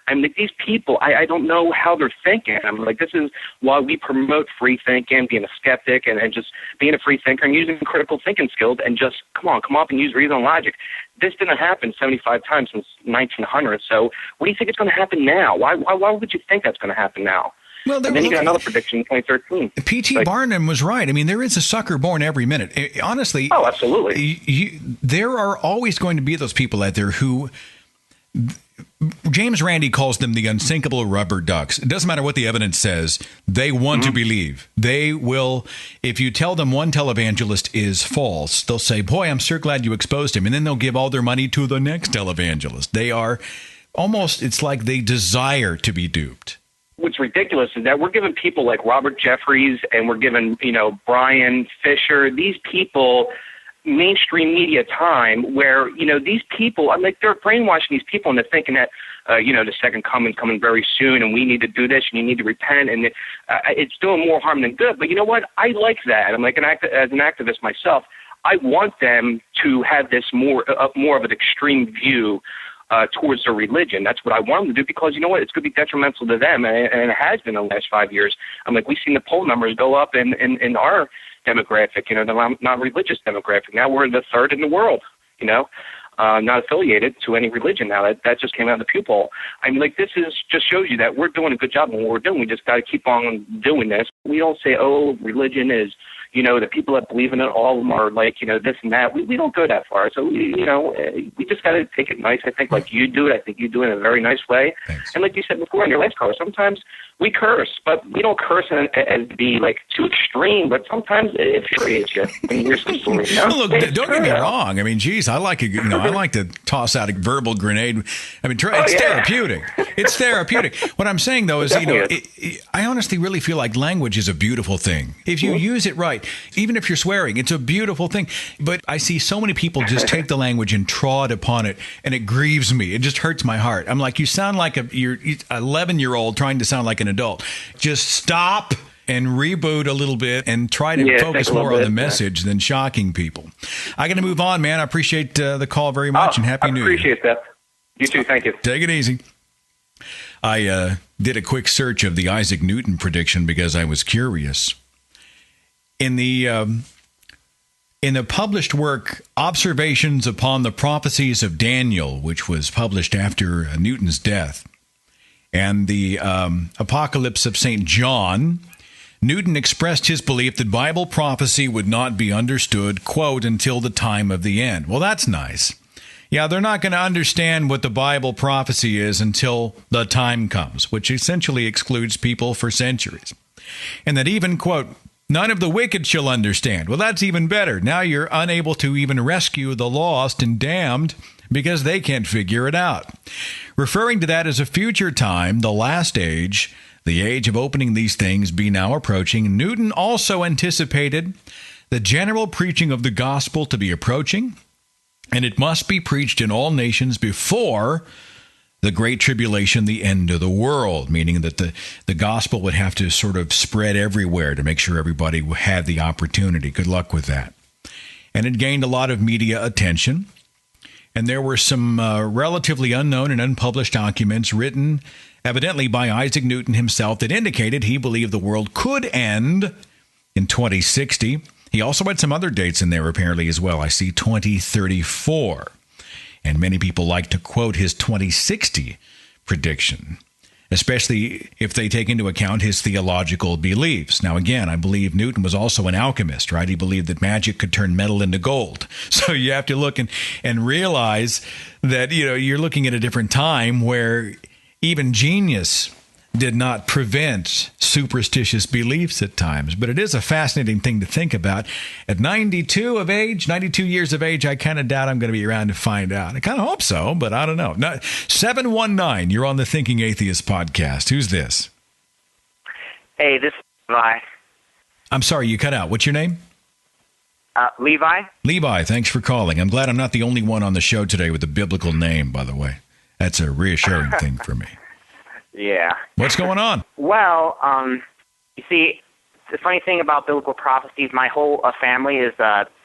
Speaker 12: I mean, these people, I don't know how they're thinking. I'm like, this is why we promote free thinking, being a skeptic, and just being a free thinker and using critical thinking skills, and just come up and use reason and logic. This didn't happen 75 times since 1900. So what do you think is going to happen now? Why would you think that's going to happen now?
Speaker 7: Well,
Speaker 12: and then you got another prediction in 2013.
Speaker 7: P.T. Barnum was right. I mean, there is a sucker born every minute. Honestly.
Speaker 12: Oh, absolutely.
Speaker 7: There are always going to be those people out there who... James Randi calls them the unsinkable rubber ducks. It doesn't matter what the evidence says. They want to believe. They will, if you tell them one televangelist is false, they'll say, boy, I'm so glad you exposed him. And then they'll give all their money to the next televangelist. They are almost, it's like they desire to be duped.
Speaker 12: What's ridiculous is that we're giving people like Robert Jeffries and we're giving, Brian Fisher, these people mainstream media time where, these people, I'm like, they're brainwashing these people into thinking that, the second coming's coming very soon and we need to do this and you need to repent, and it's doing more harm than good. But you know what? I like that. I'm like, as an activist myself, I want them to have this more of an extreme view towards their religion. That's what I want them to do, because you know what? It's going to be detrimental to them, and it has been the last 5 years. I'm like, we've seen the poll numbers go up in our demographic, the non-religious demographic. Now we're the 3rd in the world, not affiliated to any religion now. That just came out of the pew poll. I mean, like, this just shows you that we're doing a good job in what we're doing. We just got to keep on doing this. We don't say, oh, religion is, the people that believe in it, all of them are like, this and that. We don't go that far. So, we just got to take it nice. I think like you do it. I think you do it in a very nice way.
Speaker 7: Thanks.
Speaker 12: And like you said before in your last call, sometimes we curse, but we don't curse and be like too extreme, but sometimes it infuriates you when you hear some story.
Speaker 7: Look, don't get me wrong. I mean, geez, I like to toss out a verbal grenade. I mean, it's therapeutic. It's therapeutic. What I'm saying, though, is, I honestly really feel like language is a beautiful thing. If you use it right, even if you're swearing, it's a beautiful thing. But I see so many people just take the language and trod upon it, and it grieves me. It just hurts my heart. I'm like, you sound like you're 11-year-old trying to sound like an adult. Just stop and reboot a little bit and try to focus more on the message than shocking people. I got to move on, man. I appreciate the call very much, and Happy New Year.
Speaker 12: I appreciate that. You too. Thank you.
Speaker 7: Take it easy. I did a quick search of the Isaac Newton prediction because I was curious. In the published work, Observations upon the Prophecies of Daniel, which was published after Newton's death, and the Apocalypse of St. John, Newton expressed his belief that Bible prophecy would not be understood, quote, until the time of the end. Well, that's nice. Yeah, they're not going to understand what the Bible prophecy is until the time comes, which essentially excludes people for centuries. And that even, quote, none of the wicked shall understand. Well, that's even better. Now you're unable to even rescue the lost and damned because they can't figure it out. Referring to that as a future time, the last age, the age of opening these things be now approaching, Newton also anticipated the general preaching of the gospel to be approaching, and it must be preached in all nations before the Great Tribulation, the end of the world, meaning that the gospel would have to sort of spread everywhere to make sure everybody had the opportunity. Good luck with that. And it gained a lot of media attention. And there were some relatively unknown and unpublished documents written evidently by Isaac Newton himself that indicated he believed the world could end in 2060. He also had some other dates in there apparently as well. I see 2034. And many people like to quote his 2060 prediction, especially if they take into account his theological beliefs. Now, again, I believe Newton was also an alchemist, right? He believed that magic could turn metal into gold. So you have to look and realize that, you're looking at a different time where even genius did not prevent superstitious beliefs at times. But it is a fascinating thing to think about. At 92 years of age, I kind of doubt I'm going to be around to find out. I kind of hope so, but I don't know. 719, you're on the Thinking Atheist podcast. Who's this?
Speaker 13: Hey, this is Levi.
Speaker 7: I'm sorry, you cut out. What's your name?
Speaker 13: Levi.
Speaker 7: Levi, thanks for calling. I'm glad I'm not the only one on the show today with a biblical name, by the way. That's a reassuring thing for me.
Speaker 13: Yeah.
Speaker 7: What's going on?
Speaker 13: Well, you see, the funny thing about biblical prophecies, my whole family is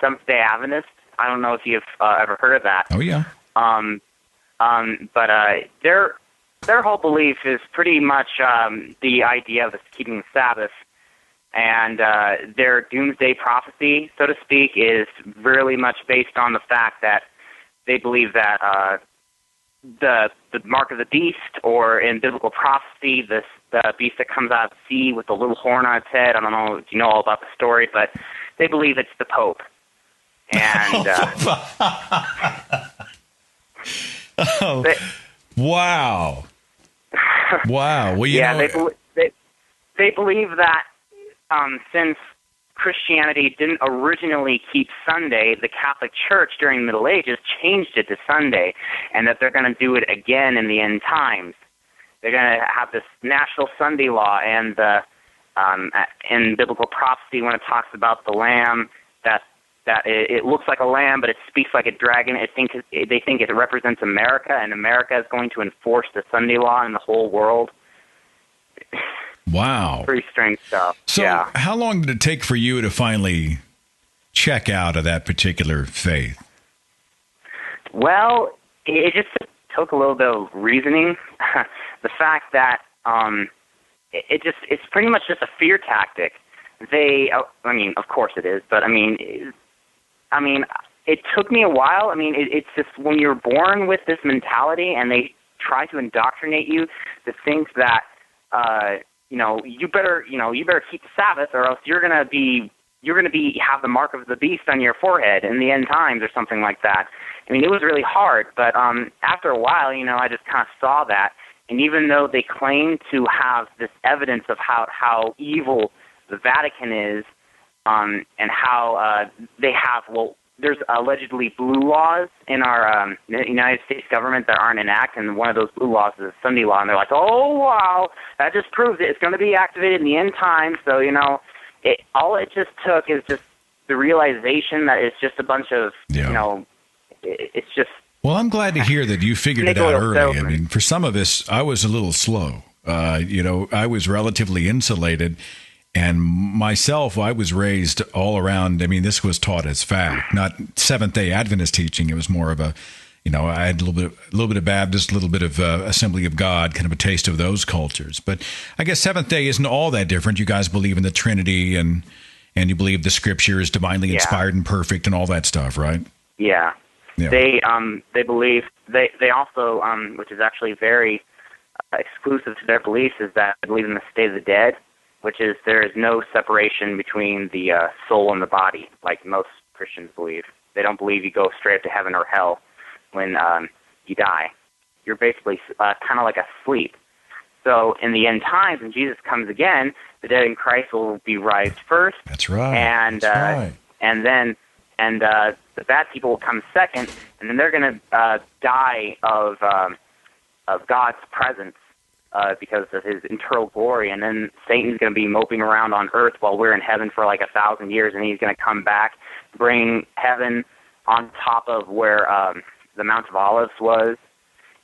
Speaker 13: Seventh-day Adventist. I don't know if you've ever heard of that.
Speaker 7: Oh, yeah.
Speaker 13: But their whole belief is pretty much the idea of keeping the Sabbath. And their doomsday prophecy, so to speak, is really much based on the fact that they believe that the mark of the beast, or in biblical prophecy, the beast that comes out of the sea with the little horn on its head. I don't know if you know all about the story, but they believe it's the Pope. And
Speaker 7: wow. Wow. Well,
Speaker 13: they believe that since Christianity didn't originally keep Sunday, the Catholic Church during the Middle Ages changed it to Sunday, and that they're going to do it again in the end times. They're going to have this national Sunday law, and in biblical prophecy, when it talks about the lamb, that it looks like a lamb, but it speaks like a dragon. They think it represents America, and America is going to enforce the Sunday law in the whole world.
Speaker 7: Wow.
Speaker 13: Pretty strange stuff.
Speaker 7: So
Speaker 13: yeah.
Speaker 7: How long did it take for you to finally check out of that particular faith?
Speaker 13: Well, it just took a little bit of reasoning. The fact that it's pretty much just a fear tactic. Of course it is, but it took me a while. It's just when you're born with this mentality and they try to indoctrinate you to think that you better keep the Sabbath, or else you're gonna have the mark of the beast on your forehead in the end times, or something like that. It was really hard, but after a while, I just kind of saw that. And even though they claim to have this evidence of how evil the Vatican is, and how they have, there's allegedly blue laws in our United States government that aren't enacted, and one of those blue laws is a Sunday law, and they're like, oh, wow, that just proves it. It's going to be activated in the end times. So, all it just took is just the realization that it's just a bunch of, it's just...
Speaker 7: Well, I'm glad to hear that you figured it out early. For some of us, I was a little slow. I was relatively insulated. And myself, I was raised all around. This was taught as fact, not Seventh-day Adventist teaching. It was more of a, I had a little bit of Baptist, a little bit of Assembly of God, kind of a taste of those cultures. But I guess Seventh Day isn't all that different. You guys believe in the Trinity, and you believe the Scripture is divinely inspired and perfect, and all that stuff, right?
Speaker 13: Yeah. They believe they also, which is actually very exclusive to their beliefs, is that they believe in the state of the dead, which is there is no separation between the soul and the body, like most Christians believe. They don't believe you go straight up to heaven or hell when you die. You're basically kind of like asleep. So in the end times, when Jesus comes again, the dead in Christ will be raised first.
Speaker 7: That's right.
Speaker 13: And then the bad people will come second, and then they're going to die of God's presence. Because of his eternal glory, and then Satan's going to be moping around on earth while we're in heaven for like 1,000 years, and he's going to come back, bring heaven on top of where the Mount of Olives was,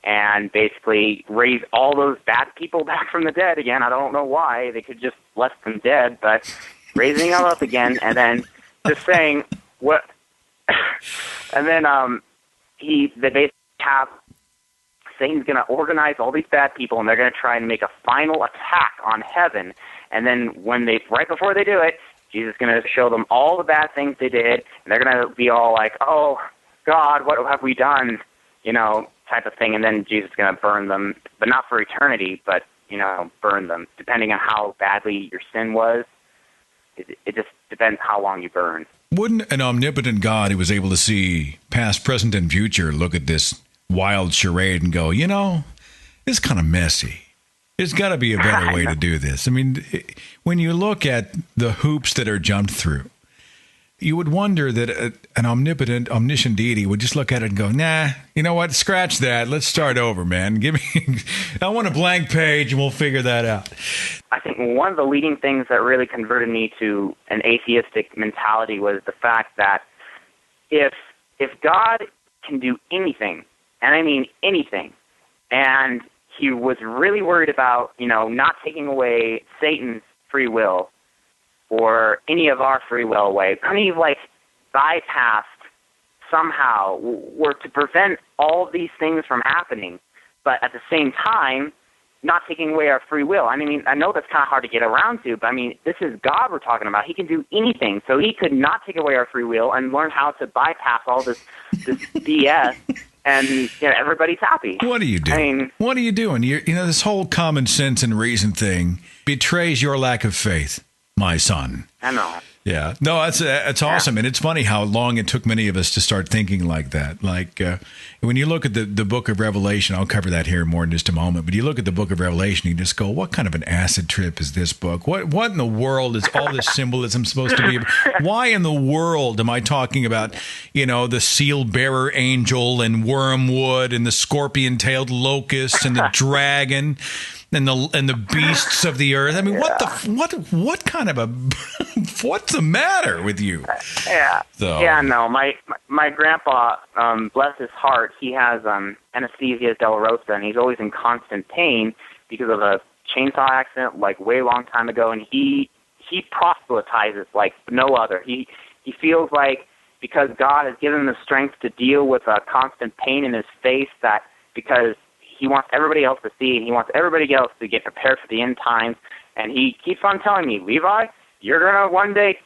Speaker 13: and basically raise all those bad people back from the dead again. I don't know why. They could just left them dead, but raising them up again, and then just saying what, and then they basically have Satan's going to organize all these bad people, and they're going to try and make a final attack on heaven. And then right before they do it, Jesus is going to show them all the bad things they did, and they're going to be all like, "Oh, God, what have we done?" Type of thing. And then Jesus is going to burn them, but not for eternity, but, burn them, depending on how badly your sin was. It just depends how long you burn.
Speaker 7: Wouldn't an omnipotent God who was able to see past, present, and future look at this wild charade and go, it's kind of messy. There's got to be a better way to do this. I mean, when you look at the hoops that are jumped through, you would wonder that an omnipotent, omniscient deity would just look at it and go, nah, you know what? Scratch that. Let's start over, man. I want a blank page and we'll figure that out.
Speaker 13: I think one of the leading things that really converted me to an atheistic mentality was the fact that if God can do anything, and I mean anything, and he was really worried about, not taking away Satan's free will or any of our free will away, kind of bypassed somehow, were to prevent all of these things from happening, but at the same time, not taking away our free will. I mean, I know that's kind of hard to get around to, but this is God we're talking about. He can do anything. So he could not take away our free will and learn how to bypass all this BS, and everybody's happy.
Speaker 7: What are you doing? What are you doing? This whole common sense and reason thing betrays your lack of faith, my son.
Speaker 13: I know.
Speaker 7: Yeah. No, it's awesome. And it's funny how long it took many of us to start thinking like that. Like when you look at the book of Revelation, I'll cover that here more in just a moment, but you look at the book of Revelation, you just go, what kind of an acid trip is this book? What in the world is all this symbolism supposed to be? Why in the world am I talking about, the seal-bearer angel and wormwood and the scorpion-tailed locust and the dragon and the beasts of the earth? I mean, what kind of a what's the matter with you?
Speaker 13: Yeah. No. My grandpa, bless his heart, he has anesthesia dolorosa, and he's always in constant pain because of a chainsaw accident way long time ago, and he proselytizes like no other. He feels like because God has given him the strength to deal with constant pain in his face, that because he wants everybody else to see, and he wants everybody else to get prepared for the end times. And he keeps on telling me, Levi, you're going to one day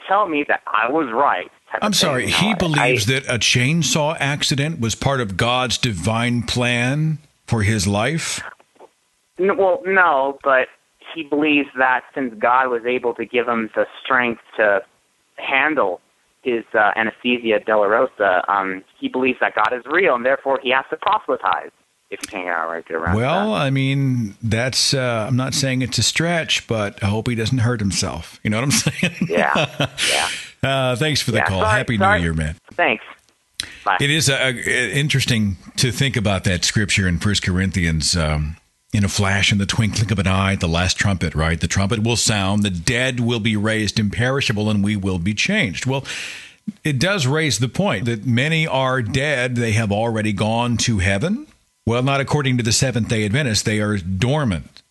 Speaker 13: tell me that I was right.
Speaker 7: I'm sorry, he believes that a chainsaw accident was part of God's divine plan for his life?
Speaker 13: Well, no, but he believes that since God was able to give him the strength to handle his anesthesia dolorosa, he believes that God is real, and therefore he has to proselytize. If you can't get around.
Speaker 7: Well, I mean, that's, I'm not saying it's a stretch, but I hope he doesn't hurt himself. You know what I'm saying?
Speaker 13: Yeah.
Speaker 7: Thanks for the call. Happy New Year, man.
Speaker 13: Thanks. Bye.
Speaker 7: It is interesting to think about that scripture in 1 Corinthians, in a flash, in the twinkling of an eye, the last trumpet, right? The trumpet will sound, the dead will be raised imperishable, and we will be changed. Well, it does raise the point that many are dead. They have already gone to heaven. Well, not according to the Seventh-day Adventists. They are dormant.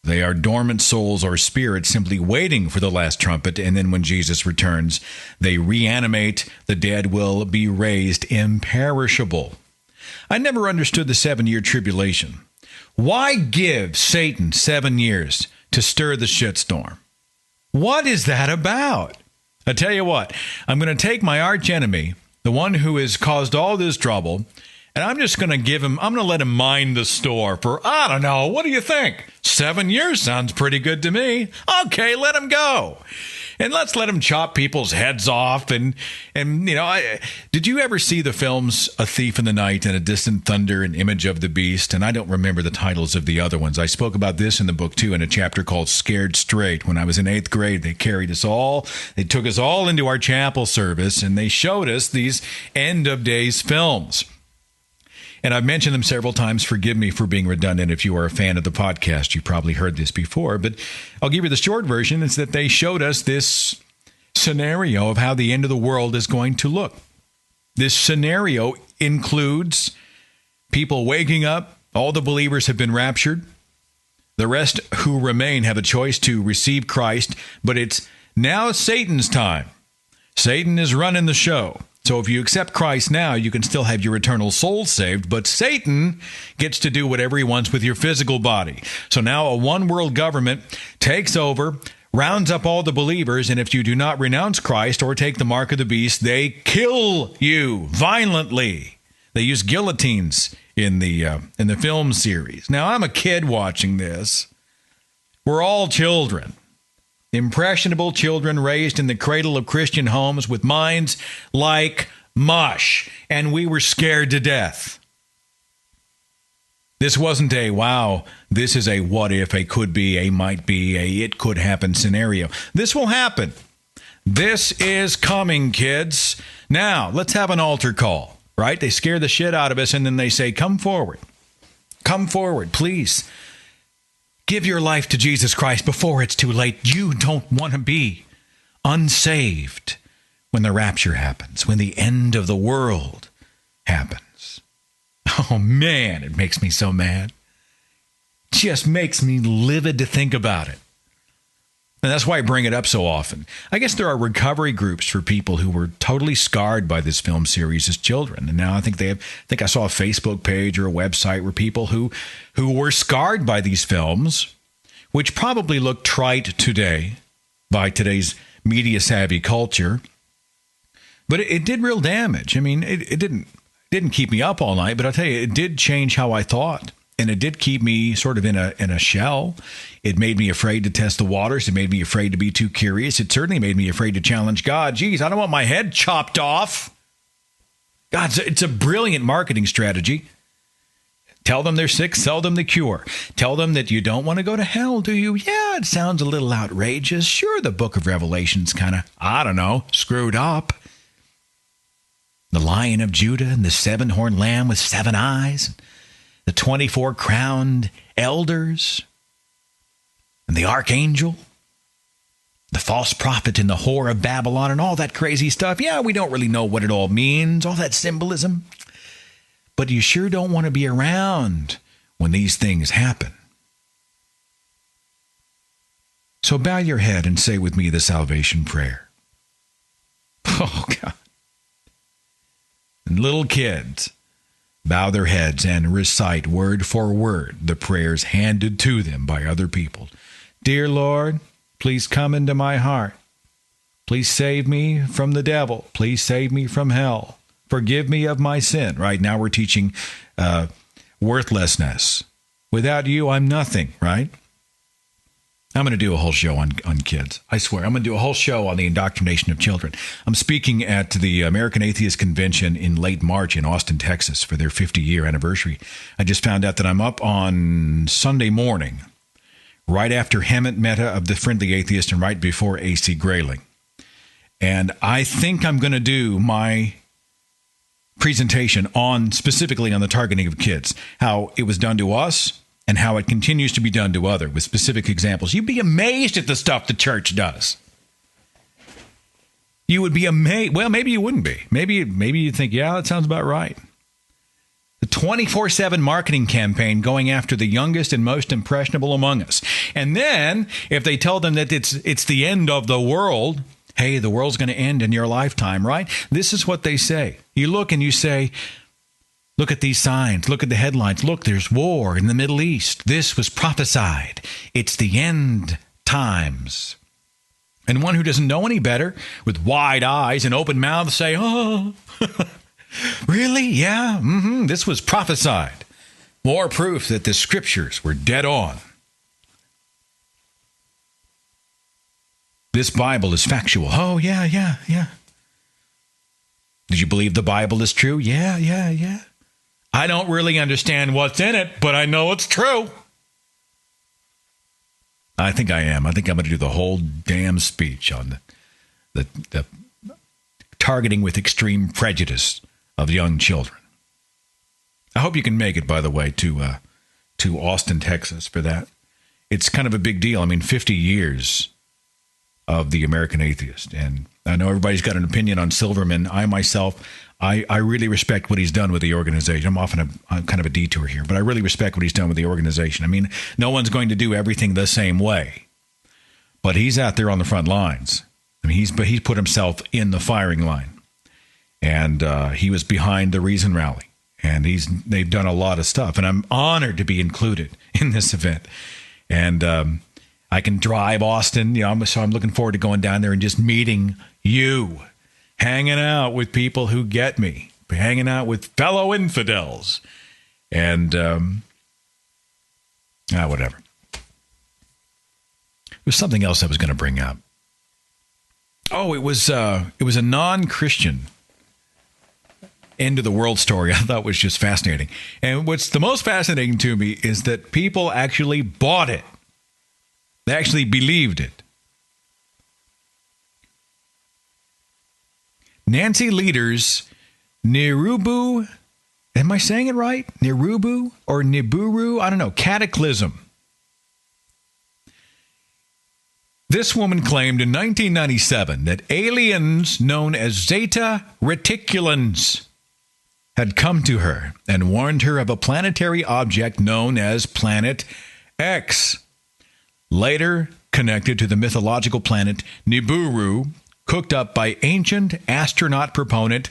Speaker 7: They are dormant souls or spirits simply waiting for the last trumpet, and then when Jesus returns, they reanimate. The dead will be raised imperishable. I never understood the 7-year tribulation. Why give Satan 7 years to stir the shitstorm? What is that about? I tell you what, I'm going to take my arch enemy, the one who has caused all this trouble, and I'm just going to let him mind the store for, I don't know, what do you think? 7 years sounds pretty good to me. Okay, let him go. And let's let him chop people's heads off. And did you ever see the films A Thief in the Night and A Distant Thunder and Image of the Beast? And I don't remember the titles of the other ones. I spoke about this in the book, too, in a chapter called Scared Straight. When I was in 8th grade, they took us all into our chapel service, and they showed us these end of days films. And I've mentioned them several times. Forgive me for being redundant. If you are a fan of the podcast, you probably heard this before. But I'll give you the short version. It's that they showed us this scenario of how the end of the world is going to look. This scenario includes people waking up. All the believers have been raptured. The rest who remain have a choice to receive Christ. But it's now Satan's time. Satan is running the show. So if you accept Christ now, you can still have your eternal soul saved, but Satan gets to do whatever he wants with your physical body. So now a one-world government takes over, rounds up all the believers, and if you do not renounce Christ or take the mark of the beast, they kill you violently. They use guillotines in the film series. Now, I'm a kid watching this. We're all children. Impressionable children raised in the cradle of Christian homes with minds like mush, and we were scared to death. This wasn't a, wow, this is a what if, a could be, a might be, a it could happen scenario. This will happen. This is coming, kids. Now, let's have an altar call, right? They scare the shit out of us, and then they say, come forward. Come forward, please. Give your life to Jesus Christ before it's too late. You don't want to be unsaved when the rapture happens, when the end of the world happens. Oh, man, it makes me so mad. Just makes me livid to think about it. And that's why I bring it up so often. I guess there are recovery groups for people who were totally scarred by this film series as children. And now I think I saw a Facebook page or a website where people who were scarred by these films, which probably look trite today by today's media-savvy culture, but it did real damage. I mean, it didn't keep me up all night, but I'll tell you, it did change how I thought. And it did keep me sort of in a shell. It made me afraid to test the waters. It made me afraid to be too curious. It certainly made me afraid to challenge God. Geez, I don't want my head chopped off. God, it's a brilliant marketing strategy. Tell them they're sick, sell them the cure. Tell them that you don't want to go to hell, do you? Yeah, it sounds a little outrageous. Sure, the book of Revelation's kind of, I don't know, screwed up. The Lion of Judah and the seven-horned lamb with 7 eyes. The 24 crowned elders, and the archangel, the false prophet and the whore of Babylon, and all that crazy stuff. Yeah, we don't really know what it all means, all that symbolism. But you sure don't want to be around when these things happen. So bow your head and say with me the salvation prayer. Oh, God. And little kids, bow their heads and recite word for word the prayers handed to them by other people. Dear Lord, please come into my heart. Please save me from the devil. Please save me from hell. Forgive me of my sin. Right now we're teaching worthlessness. Without you, I'm nothing, right? I'm going to do a whole show on kids. I swear, I'm going to do a whole show on the indoctrination of children. I'm speaking at the American Atheist Convention in late March in Austin, Texas for their 50-year anniversary. I just found out that I'm up on Sunday morning, right after Hemant Mehta of the Friendly Atheist and right before A.C. Grayling. And I think I'm going to do my presentation specifically on the targeting of kids, how it was done to us, and how it continues to be done to others with specific examples. You'd be amazed at the stuff the church does. You would be amazed. Well, maybe you wouldn't be. Maybe you'd think, yeah, that sounds about right. The 24/7 marketing campaign going after the youngest and most impressionable among us. And then if they tell them that it's the end of the world, hey, the world's going to end in your lifetime, right? This is what they say. You look and you say, look at these signs. Look at the headlines. Look, there's war in the Middle East. This was prophesied. It's the end times. And one who doesn't know any better, with wide eyes and open mouth, say, oh, really? Yeah, this was prophesied. More proof that the scriptures were dead on. This Bible is factual. Oh, yeah. Did you believe the Bible is true? Yeah. I don't really understand what's in it, but I know it's true. I think I am. I think I'm going to do the whole damn speech on the targeting with extreme prejudice of young children. I hope you can make it, by the way, to Austin, Texas for that. It's kind of a big deal. I mean, 50 years of the American Atheist. And I know everybody's got an opinion on Silverman. I myself, I really respect what he's done with the organization. I'm often kind of a detour here, but I really respect what he's done with the organization. I mean, no one's going to do everything the same way, but he's out there on the front lines. I mean, he's put himself in the firing line. And he was behind the Reason Rally. And they've done a lot of stuff. And I'm honored to be included in this event. And I can drive Austin. So I'm looking forward to going down there and just meeting you, hanging out with people who get me, hanging out with fellow infidels. And whatever. There's something else I was going to bring up. Oh, it was a non-Christian end of the world story I thought was just fascinating. And what's the most fascinating to me is that people actually bought it. They actually believed it. Nancy Leader's Nibiru, am I saying it right? Nibiru or Nibiru? I don't know. Cataclysm. This woman claimed in 1997 that aliens known as Zeta Reticulans had come to her and warned her of a planetary object known as Planet X, later connected to the mythological planet Nibiru, cooked up by ancient astronaut proponent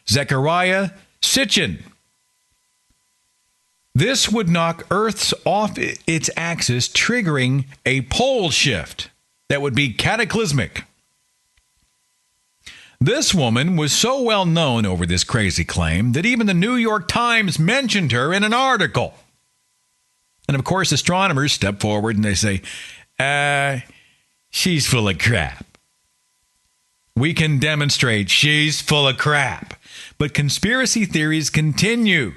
Speaker 7: Zecharia Sitchin. This would knock Earth's off its axis, triggering a pole shift that would be cataclysmic. This woman was so well known over this crazy claim that even the New York Times mentioned her in an article. And of course, astronomers step forward and they say, she's full of crap. We can demonstrate she's full of crap. But conspiracy theories continue,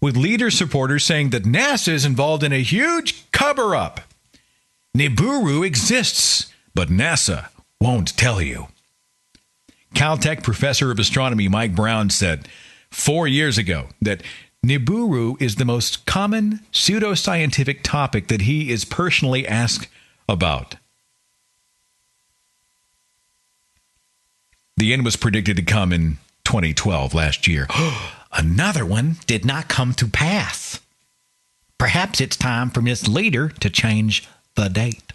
Speaker 7: with leader supporters saying that NASA is involved in a huge cover-up. Nibiru exists, but NASA won't tell you. Caltech professor of astronomy Mike Brown said 4 years ago that Nibiru is the most common pseudoscientific topic that he is personally asked about. The end was predicted to come in 2012, last year. Another one did not come to pass. Perhaps it's time for Miss Leader to change the date.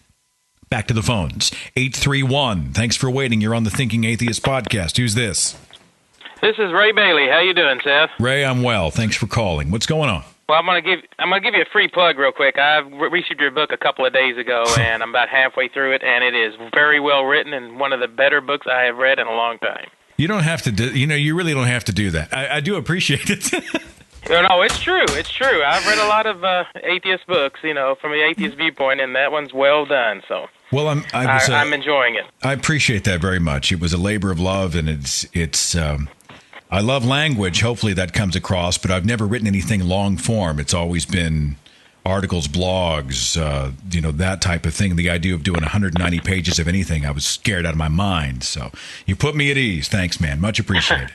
Speaker 7: Back to the phones. 831. Thanks for waiting. You're on the Thinking Atheist Podcast. Who's this?
Speaker 14: This is Ray Bailey. How you doing, Seth?
Speaker 7: Ray, I'm well. Thanks for calling. What's going on?
Speaker 14: Well, I'm gonna give you a free plug real quick. I received your book a couple of days ago, and I'm about halfway through it, and it is very well written and one of the better books I have read in a long time.
Speaker 7: You don't have to do. You really don't have to do that. I do appreciate it.
Speaker 14: No, it's true. It's true. I've read a lot of atheist books, from the atheist viewpoint, and that one's well done. So,
Speaker 7: well,
Speaker 14: I'm enjoying it.
Speaker 7: I appreciate that very much. It was a labor of love, and it's. I love language. Hopefully that comes across, but I've never written anything long form. It's always been articles, blogs, that type of thing. The idea of doing 190 pages of anything, I was scared out of my mind. So you put me at ease. Thanks, man. Much appreciated.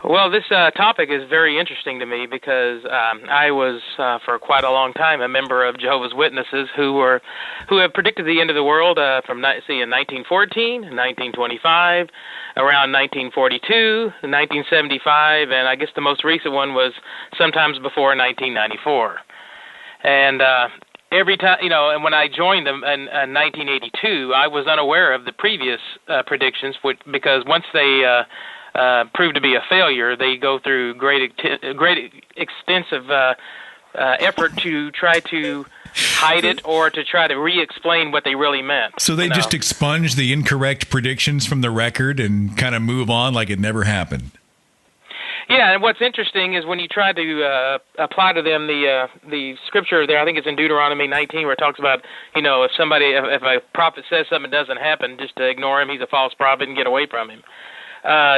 Speaker 14: Well, this topic is very interesting to me because I was, for quite a long time, a member of Jehovah's Witnesses who have predicted the end of the world from, in 1914, 1925, around 1942, 1975, and I guess the most recent one was sometimes before 1994. And every time, and when I joined them in 1982, I was unaware of the previous predictions because once they proved to be a failure, they go through great extensive effort to try to hide it or to try to re-explain what they really meant.
Speaker 7: So they just expunge the incorrect predictions from the record and kind of move on like it never happened.
Speaker 14: Yeah, and what's interesting is when you try to apply to them the scripture there, I think it's in Deuteronomy 19, where it talks about, if a prophet says something that doesn't happen, just to ignore him, he's a false prophet, and get away from him.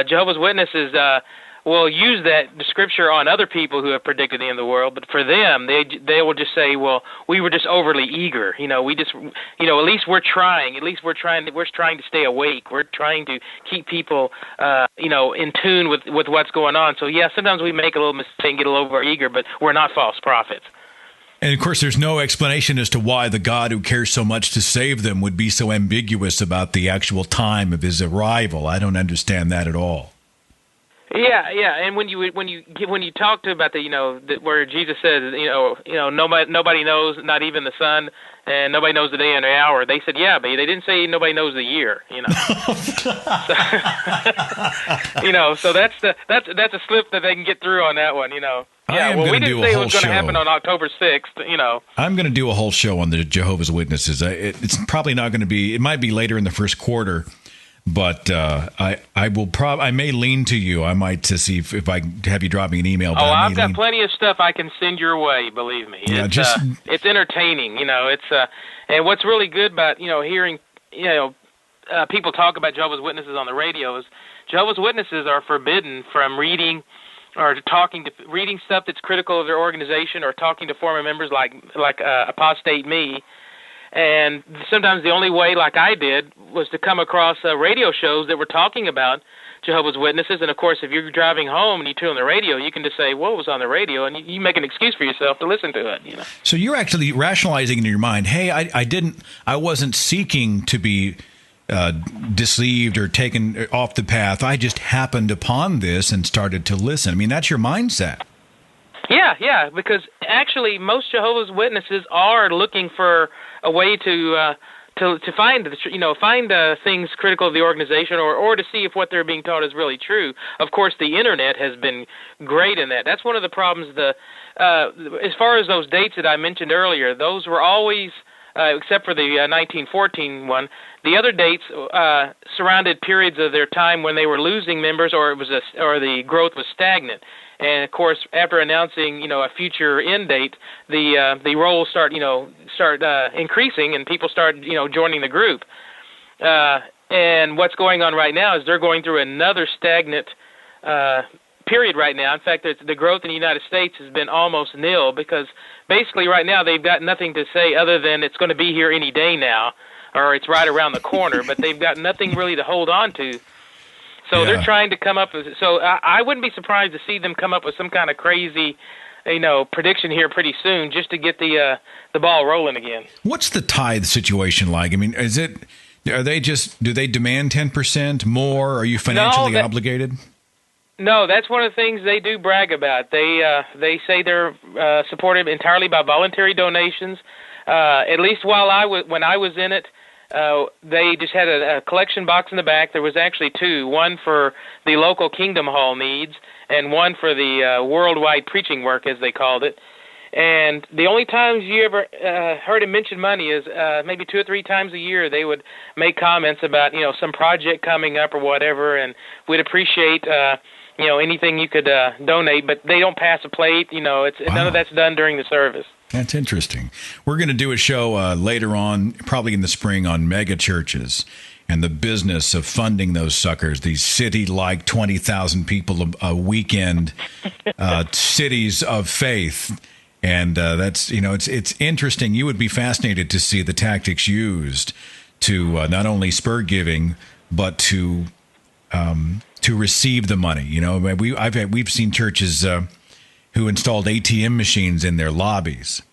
Speaker 14: Jehovah's Witnesses will use that scripture on other people who have predicted the end of the world, but for them, they will just say, "Well, we were just overly eager. We just, at least we're trying. At least we're trying to stay awake. We're trying to keep people, in tune with what's going on. So yeah, sometimes we make a little mistake and get a little over eager, but we're not false prophets."
Speaker 7: And, of course, there's no explanation as to why the God who cares so much to save them would be so ambiguous about the actual time of his arrival. I don't understand that at all.
Speaker 14: Yeah, and when you talk to about where Jesus says nobody knows, not even the Son, and nobody knows the day and the hour. They said, yeah, but they didn't say nobody knows the year. So that's a slip that they can get through on that one. Yeah, well, we didn't say it was going to happen on October 6th.
Speaker 7: I'm going to do a whole show on the Jehovah's Witnesses. It's probably not going to be. It might be later in the first quarter. But I may lean to you. I might to see if I have you drop me an email. But
Speaker 14: I've got plenty of stuff I can send your way. Believe me,
Speaker 7: yeah,
Speaker 14: it's entertaining. And what's really good about hearing people talk about Jehovah's Witnesses on the radio is Jehovah's Witnesses are forbidden from reading or reading stuff that's critical of their organization or talking to former members like apostate me. And sometimes the only way, like I did, was to come across radio shows that were talking about Jehovah's Witnesses. And, of course, if you're driving home and you tune on the radio, you can just say, well, it was on the radio, and you make an excuse for yourself to listen to it.
Speaker 7: So you're actually rationalizing in your mind, hey, I wasn't seeking to be deceived or taken off the path. I just happened upon this and started to listen. I mean, that's your mindset.
Speaker 14: Yeah, because actually most Jehovah's Witnesses are looking for a way to find things critical of the organization or to see if what they're being taught is really true. Of course, the internet has been great in that. That's one of the problems. As far as those dates that I mentioned earlier, those were always, except for the 1914 one, the other dates surrounded periods of their time when they were losing members or the growth was stagnant. And of course, after announcing, a future end date, the roles start increasing, and people start, joining the group. And what's going on right now is they're going through another stagnant period right now. In fact, the growth in the United States has been almost nil because basically right now they've got nothing to say other than it's going to be here any day now, or it's right around the corner. But they've got nothing really to hold on to. So they're trying to come up with. So I wouldn't be surprised to see them come up with some kind of crazy, prediction here pretty soon, just to get the ball rolling again.
Speaker 7: What's the tithe situation like? I mean, do they demand 10% more? Are you financially obligated?
Speaker 14: No, that's one of the things they do brag about. They say they're supported entirely by voluntary donations. At least when I was in it. They just had a collection box in the back. There was actually two, one for the local Kingdom Hall needs and one for the worldwide preaching work, as they called it. And the only times you ever heard him mention money is maybe 2 or 3 times a year they would make comments about, some project coming up or whatever, and we'd appreciate, anything you could donate, but they don't pass a plate. None of that's done during the service.
Speaker 7: That's interesting. We're going to do a show later on, probably in the spring, on mega churches and the business of funding those suckers, these city-like 20,000 people a weekend cities of faith. And that's, it's interesting. You would be fascinated to see the tactics used to not only spur giving, but to receive the money. We've seen churches who installed ATM machines in their lobbies.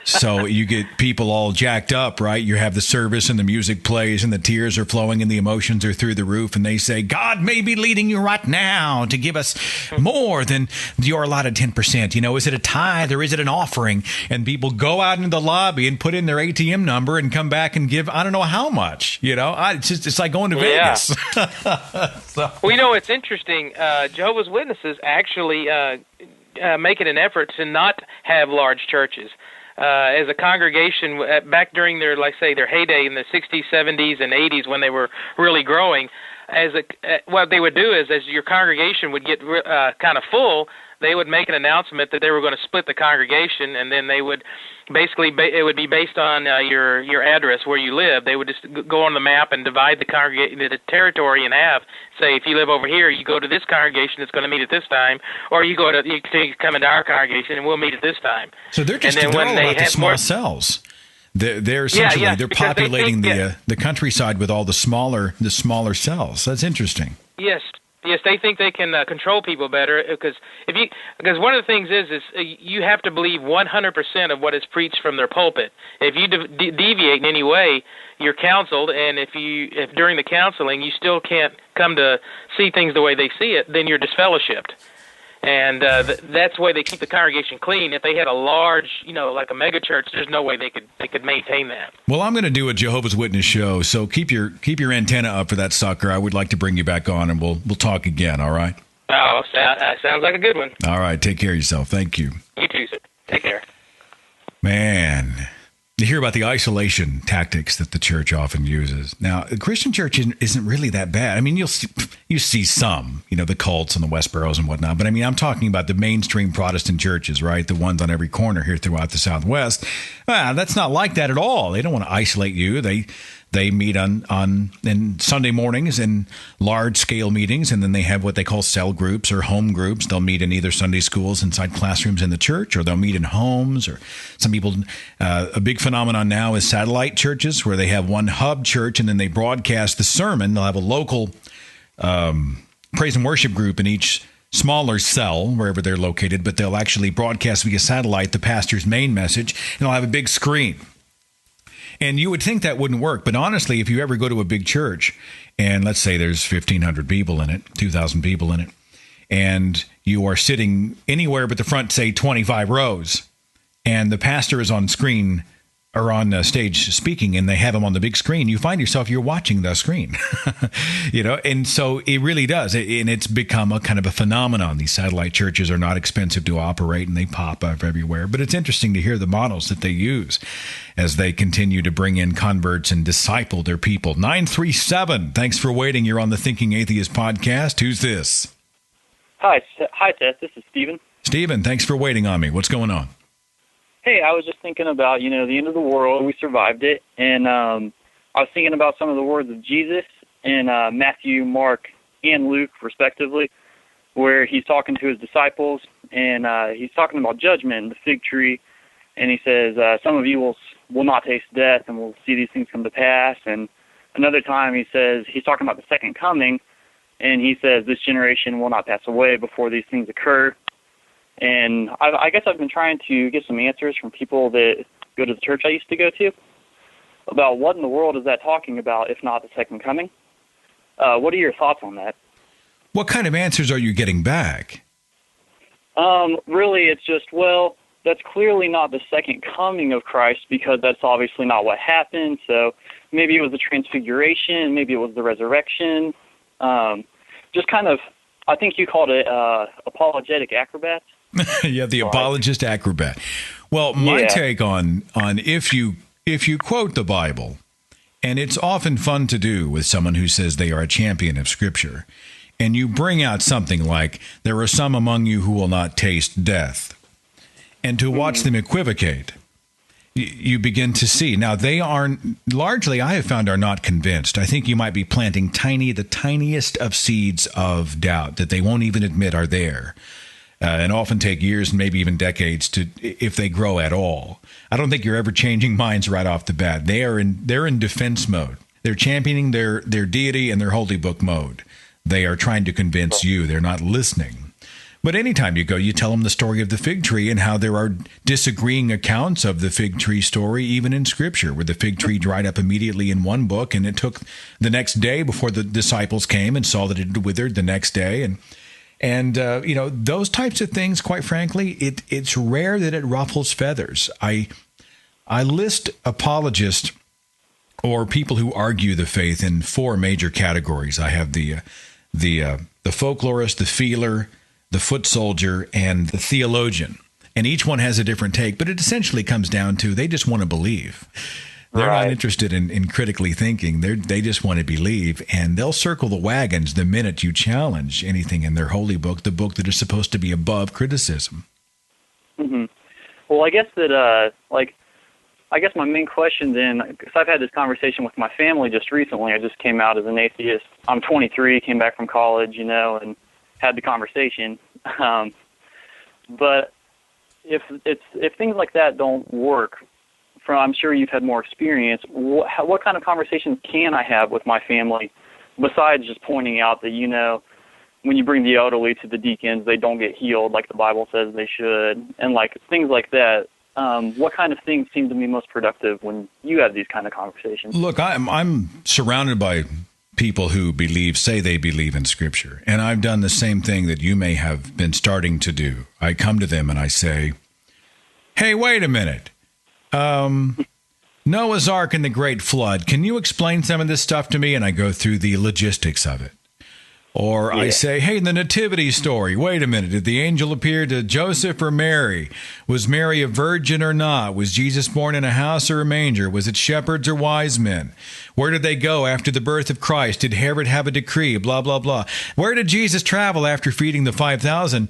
Speaker 7: So you get people all jacked up, right? You have the service and the music plays and the tears are flowing and the emotions are through the roof. And they say, God may be leading you right now to give us more than your allotted 10%. Is it a tithe or is it an offering? And people go out into the lobby and put in their ATM number and come back and give, I don't know how much, it's like going to Vegas.
Speaker 14: Well, it's interesting. Jehovah's Witnesses actually make it an effort to not have large churches. As a congregation, back during their heyday in the 60s, 70s, and 80s when they were really growing, what they would do is as your congregation would get kind of full, they would make an announcement that they were going to split the congregation, and then they would basically it would be based on your address where you live. They would just go on the map and divide the territory in half. Say, if you live over here, you go to this congregation that's going to meet at this time, or you come into our congregation and we'll meet at this time.
Speaker 7: So they're all about the small cells. They're essentially they're populating the countryside with all the smaller cells. That's interesting.
Speaker 14: Yes, Yes, they think they can control people better because one of the things is you have to believe 100% of what is preached from their pulpit. If you deviate in any way, you're counseled, and if during the counseling you still can't come to see things the way they see it, then you're disfellowshipped. And that's the way they keep the congregation clean. If they had a large, like a mega church, there's no way they could maintain that.
Speaker 7: Well, I'm going to do a Jehovah's Witness show, so keep your antenna up for that sucker. I would like to bring you back on, and we'll talk again. All right?
Speaker 14: Oh, sounds like a good one.
Speaker 7: All right, take care of yourself. Thank you.
Speaker 14: You too, sir. Take care.
Speaker 7: Man, you hear about the isolation tactics that the church often uses. Now, the Christian church isn't really that bad. I mean, you see some, the cults and the Westboroughs and whatnot. But I mean, I'm talking about the mainstream Protestant churches, right? The ones on every corner here throughout the Southwest. That's not like that at all. They don't want to isolate you. They meet on Sunday mornings in large scale meetings, and then they have what they call cell groups or home groups. They'll meet in either Sunday schools inside classrooms in the church, or they'll meet in homes, or some people. A big phenomenon now is satellite churches, where they have one hub church and then they broadcast the sermon. They'll have a local praise and worship group in each smaller cell, wherever they're located, but they'll actually broadcast via satellite the pastor's main message, and they'll have a big screen. And you would think that wouldn't work, but honestly, if you ever go to a big church, and let's say there's 1,500 people in it, 2,000 people in it, and you are sitting anywhere but the front, say, 25 rows, and the pastor is on screen or on stage speaking, and they have him on the big screen, you find yourself, you're watching the screen, and so it really does. And it's become a kind of a phenomenon. These satellite churches are not expensive to operate, and they pop up everywhere. But it's interesting to hear the models that they use as they continue to bring in converts and disciple their people. 937, thanks for waiting. You're on the Thinking Atheist podcast. Who's this?
Speaker 15: Hi, Seth. This is Steven.
Speaker 7: Steven, thanks for waiting on me. What's going on?
Speaker 15: Hey, I was just thinking about, the end of the world. We survived it. And I was thinking about some of the words of Jesus in Matthew, Mark, and Luke, respectively, where he's talking to his disciples, and he's talking about judgment, the fig tree. And he says, some of you will not taste death and will see these things come to pass. And another time he says, he's talking about the second coming, and he says, this generation will not pass away before these things occur. And I guess I've been trying to get some answers from people that go to the church I used to go to about what in the world is that talking about, if not the second coming. What are your thoughts on that?
Speaker 7: What kind of answers are you getting back?
Speaker 15: Really, it's just, that's clearly not the second coming of Christ, because that's obviously not what happened. So maybe it was the transfiguration, maybe it was the resurrection. Just kind of, I think you called it apologetic acrobats.
Speaker 7: Yeah, the apologist acrobat. Well, my take on if you quote the Bible, and it's often fun to do with someone who says they are a champion of Scripture, and you bring out something like, there are some among you who will not taste death, and to watch them equivocate, you begin to see. Now, they are largely, I have found, are not convinced. I think you might be planting the tiniest of seeds of doubt that they won't even admit are there. And often take years and maybe even decades if they grow at all. I don't think you're ever changing minds right off the bat. They're in defense mode. They're championing their deity and their holy book mode. They are trying to convince you. They're not listening. But anytime you go, you tell them the story of the fig tree and how there are disagreeing accounts of the fig tree story, even in Scripture, where the fig tree dried up immediately in one book, and it took the next day before the disciples came and saw that it had withered the next day. And those types of things, quite frankly, it's rare that it ruffles feathers. I list apologists or people who argue the faith in four major categories. I have the folklorist, the feeler, the foot soldier, and the theologian. And each one has a different take, but it essentially comes down to they just want to believe. They're not interested in critically thinking. They just want to believe, and they'll circle the wagons the minute you challenge anything in their holy book, the book that is supposed to be above criticism.
Speaker 15: Mm-hmm. Well, I guess that, I guess my main question then, because I've had this conversation with my family just recently. I just came out as an atheist. I'm 23, came back from college, and had the conversation. But if things like that don't work, I'm sure you've had more experience. What kind of conversations can I have with my family besides just pointing out that, when you bring the elderly to the deacons, they don't get healed like the Bible says they should, and like things like that. What kind of things seem to be most productive when you have these kind of conversations?
Speaker 7: Look, I'm surrounded by people who say they believe in Scripture, and I've done the same thing that you may have been starting to do. I come to them and I say, hey, wait a minute. Noah's Ark and the Great Flood, can you explain some of this stuff to me? And I go through the logistics of it. Or I say, hey, the nativity story. Wait a minute. Did the angel appear to Joseph or Mary? Was Mary a virgin or not? Was Jesus born in a house or a manger? Was it shepherds or wise men? Where did they go after the birth of Christ? Did Herod have a decree? Blah, blah, blah. Where did Jesus travel after feeding the 5,000?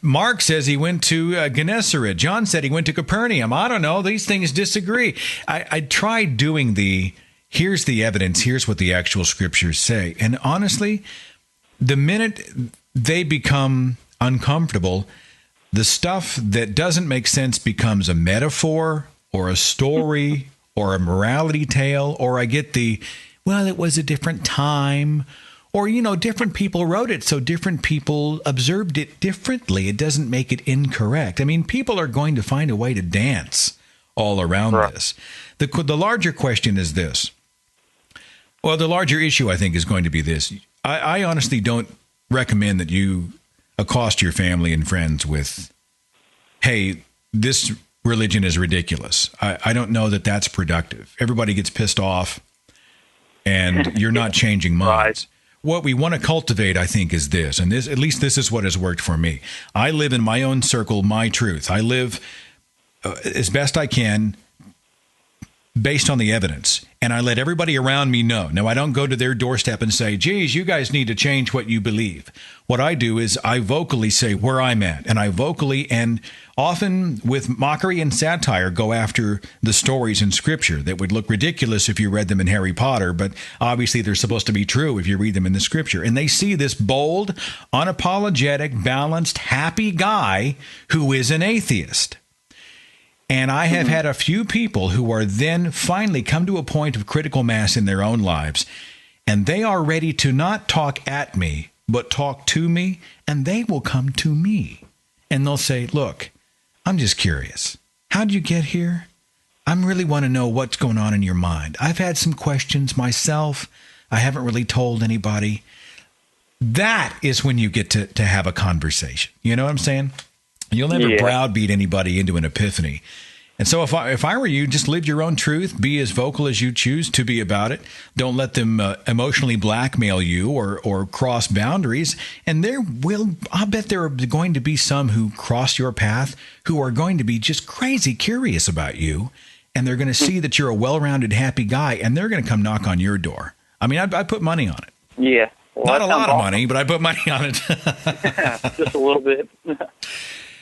Speaker 7: Mark says he went to Gennesaret. John said he went to Capernaum. I don't know. These things disagree. I tried doing here's the evidence. Here's what the actual scriptures say. And honestly, the minute they become uncomfortable, the stuff that doesn't make sense becomes a metaphor or a story or a morality tale, or I get it was a different time, or, different people wrote it, so different people observed it differently. It doesn't make it incorrect. I mean, people are going to find a way to dance all around this. The larger question is this. Well, the larger issue, I think, is going to be this. I honestly don't recommend that you accost your family and friends with, hey, this religion is ridiculous. I don't know that that's productive. Everybody gets pissed off, and you're not changing minds. What we want to cultivate, I think, is this, and at least this is what has worked for me. I live in my own circle, my truth. I live as best I can based on the evidence, and I let everybody around me know. Now, I don't go to their doorstep and say, geez, you guys need to change what you believe. What I do is I vocally say where I'm at, and I vocally and often with mockery and satire go after the stories in Scripture that would look ridiculous if you read them in Harry Potter, but obviously they're supposed to be true if you read them in the Scripture. And they see this bold, unapologetic, balanced, happy guy who is an atheist. And I have had a few people who are then finally come to a point of critical mass in their own lives, and they are ready to not talk at me, but talk to me, and they will come to me. And they'll say, look, I'm just curious. How'd you get here? I really want to know what's going on in your mind. I've had some questions myself. I haven't really told anybody. That is when you get to have a conversation. You know what I'm saying? You'll never browbeat anybody into an epiphany. And so if I were you, just live your own truth, be as vocal as you choose to be about it. Don't let them emotionally blackmail you or cross boundaries. And I'll bet there are going to be some who cross your path who are going to be just crazy curious about you. And they're going to see that you're a well-rounded, happy guy, and they're going to come knock on your door. I mean, I put money on it.
Speaker 15: Yeah. Well,
Speaker 7: not a lot of money, but I put money on it.
Speaker 15: Just a little bit.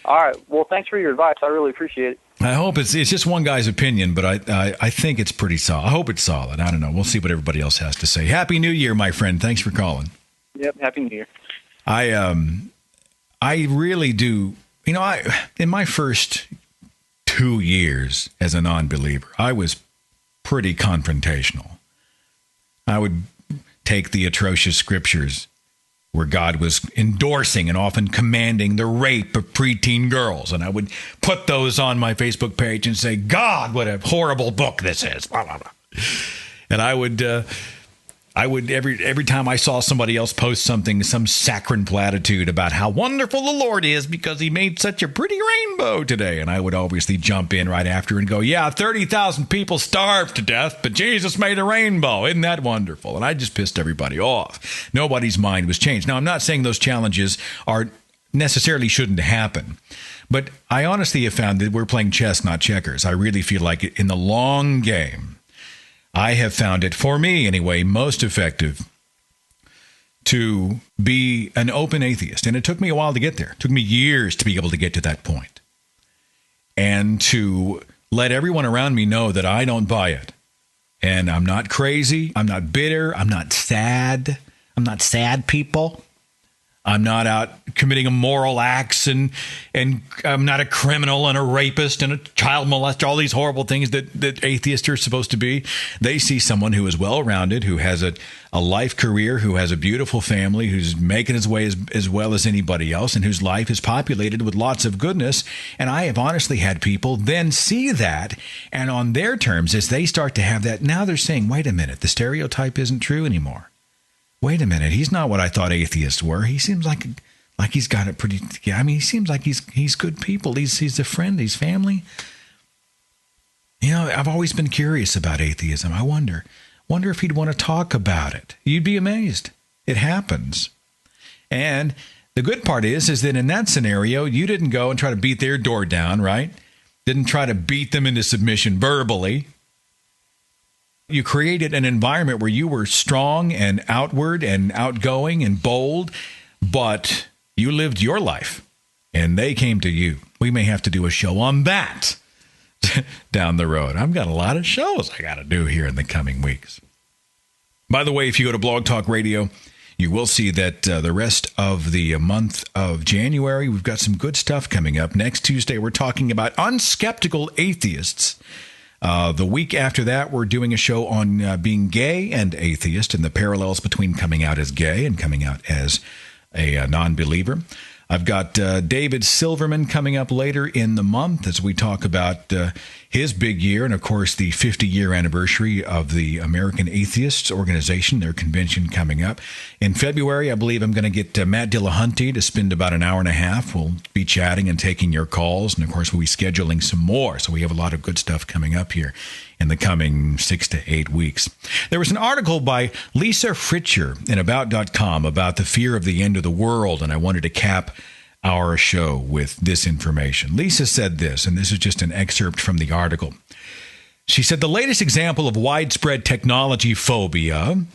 Speaker 15: All right. Well, thanks for your advice. I really appreciate it.
Speaker 7: I hope it's just one guy's opinion, but I think it's pretty solid. I hope it's solid. I don't know. We'll see what everybody else has to say. Happy New Year, my friend. Thanks for calling.
Speaker 15: Yep. Happy New Year.
Speaker 7: I really do. In my first 2 years as a non-believer, I was pretty confrontational. I would take the atrocious scriptures where God was endorsing and often commanding the rape of preteen girls. And I would put those on my Facebook page and say, God, what a horrible book this is. Blah, blah, blah. And I would every time I saw somebody else post something, some saccharine platitude about how wonderful the Lord is because he made such a pretty rainbow today. And I would obviously jump in right after and go, yeah, 30,000 people starved to death, but Jesus made a rainbow. Isn't that wonderful? And I just pissed everybody off. Nobody's mind was changed. Now, I'm not saying those challenges are necessarily shouldn't happen, but I honestly have found that we're playing chess, not checkers. I really feel like in the long game, I have found it, for me anyway, most effective to be an open atheist. And it took me a while to get there. It took me years to be able to get to that point. And to let everyone around me know that I don't buy it. And I'm not crazy. I'm not bitter. I'm not sad. I'm not sad people. I'm not out committing immoral acts, and I'm not a criminal and a rapist and a child molester, all these horrible things that atheists are supposed to be. They see someone who is well-rounded, who has a life career, who has a beautiful family, who's making his way as well as anybody else, and whose life is populated with lots of goodness. And I have honestly had people then see that, and on their terms, as they start to have that, now they're saying, wait a minute, the stereotype isn't true anymore. Wait a minute, he's not what I thought atheists were. He seems like he's got it pretty together. I mean, he seems like he's good people. He's a friend. He's family. You know, I've always been curious about atheism. I wonder if he'd want to talk about it. You'd be amazed. It happens. And the good part is that in that scenario, you didn't go and try to beat their door down, right? Didn't try to beat them into submission verbally. You created an environment where you were strong and outward and outgoing and bold, but you lived your life, and they came to you. We may have to do a show on that down the road. I've got a lot of shows I got to do here in the coming weeks. By the way, if you go to Blog Talk Radio, you will see that the rest of the month of January, we've got some good stuff coming up. Next Tuesday, we're talking about unskeptical atheists. The week after that, we're doing a show on being gay and atheist and the parallels between coming out as gay and coming out as a non-believer. I've got David Silverman coming up later in the month as we talk about his big year and, of course, the 50-year anniversary of the American Atheists Organization, their convention coming up. In February, I believe I'm going to get Matt Dillahunty to spend about an hour and a half. We'll be chatting and taking your calls, and, of course, we'll be scheduling some more. So we have a lot of good stuff coming up here in the coming 6 to 8 weeks. There was an article by Lisa Fritcher in About.com about the fear of the end of the world, and I wanted to cap our show with this information. Lisa said this, and this is just an excerpt from the article. She said, the latest example of widespread technology phobia,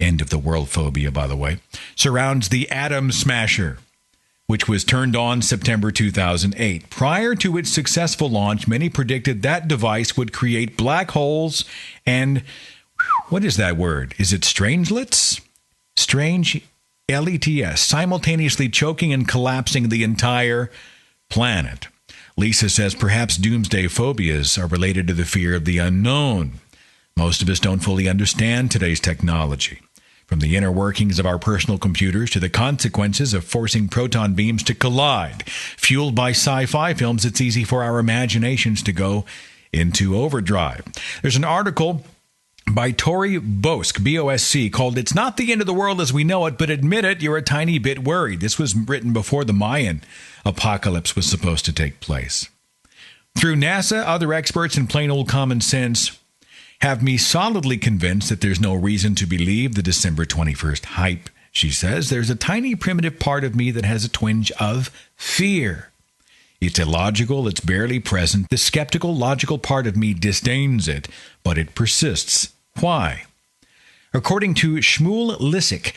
Speaker 7: end of the world phobia, by the way, surrounds the Atom Smasher, which was turned on September 2008. Prior to its successful launch, many predicted that device would create black holes and, what is that word? Is it strangelets? Strange LETS, simultaneously choking and collapsing the entire planet. Lisa says perhaps doomsday phobias are related to the fear of the unknown. Most of us don't fully understand today's technology. From the inner workings of our personal computers to the consequences of forcing proton beams to collide. Fueled by sci-fi films, it's easy for our imaginations to go into overdrive. There's an article by Tori Bosk, B-O-S-C, called It's Not the End of the World as We Know It, but Admit It, You're a Tiny Bit Worried. This was written before the Mayan apocalypse was supposed to take place. Through NASA, other experts, and plain old common sense have me solidly convinced that there's no reason to believe the December 21st hype, she says. There's a tiny primitive part of me that has a twinge of fear. It's illogical, it's barely present. The skeptical, logical part of me disdains it, but it persists. Why? According to Shmuel Lissick,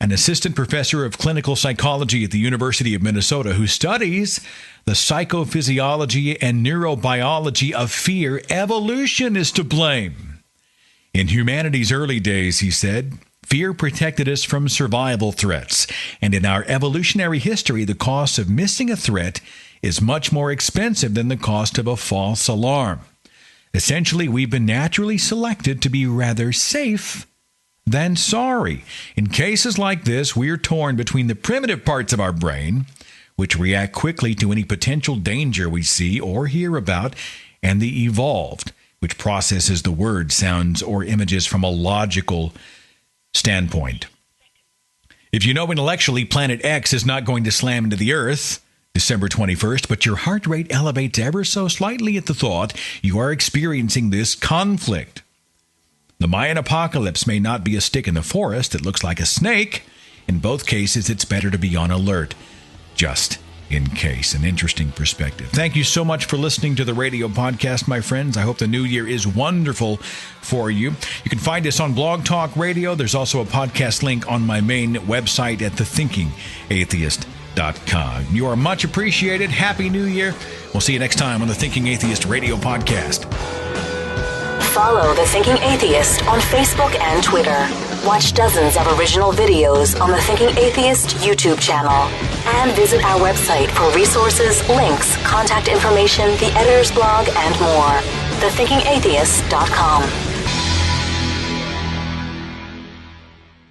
Speaker 7: an assistant professor of clinical psychology at the University of Minnesota who studies the psychophysiology and neurobiology of fear, evolution is to blame. In humanity's early days, he said, fear protected us from survival threats. And in our evolutionary history, the cost of missing a threat is much more expensive than the cost of a false alarm. Essentially, we've been naturally selected to be rather safe than sorry. In cases like this, we're torn between the primitive parts of our brain, which react quickly to any potential danger we see or hear about, and the evolved, which processes the words, sounds, or images from a logical standpoint. If you know intellectually Planet X is not going to slam into the Earth December 21st, but your heart rate elevates ever so slightly at the thought, you are experiencing this conflict. The Mayan apocalypse may not be a stick in the forest that looks like a snake. In both cases, it's better to be on alert, just in case. An interesting perspective. Thank you so much for listening to the radio podcast, my friends. I hope the new year is wonderful for you. You can find us on Blog Talk Radio. There's also a podcast link on my main website at thethinkingatheist.com. You are much appreciated. Happy New Year. We'll see you next time on the Thinking Atheist Radio Podcast.
Speaker 2: Follow The Thinking Atheist on Facebook and Twitter. Watch dozens of original videos on the Thinking Atheist YouTube channel. And visit our website for resources, links, contact information, the editor's blog, and more. thethinkingatheist.com.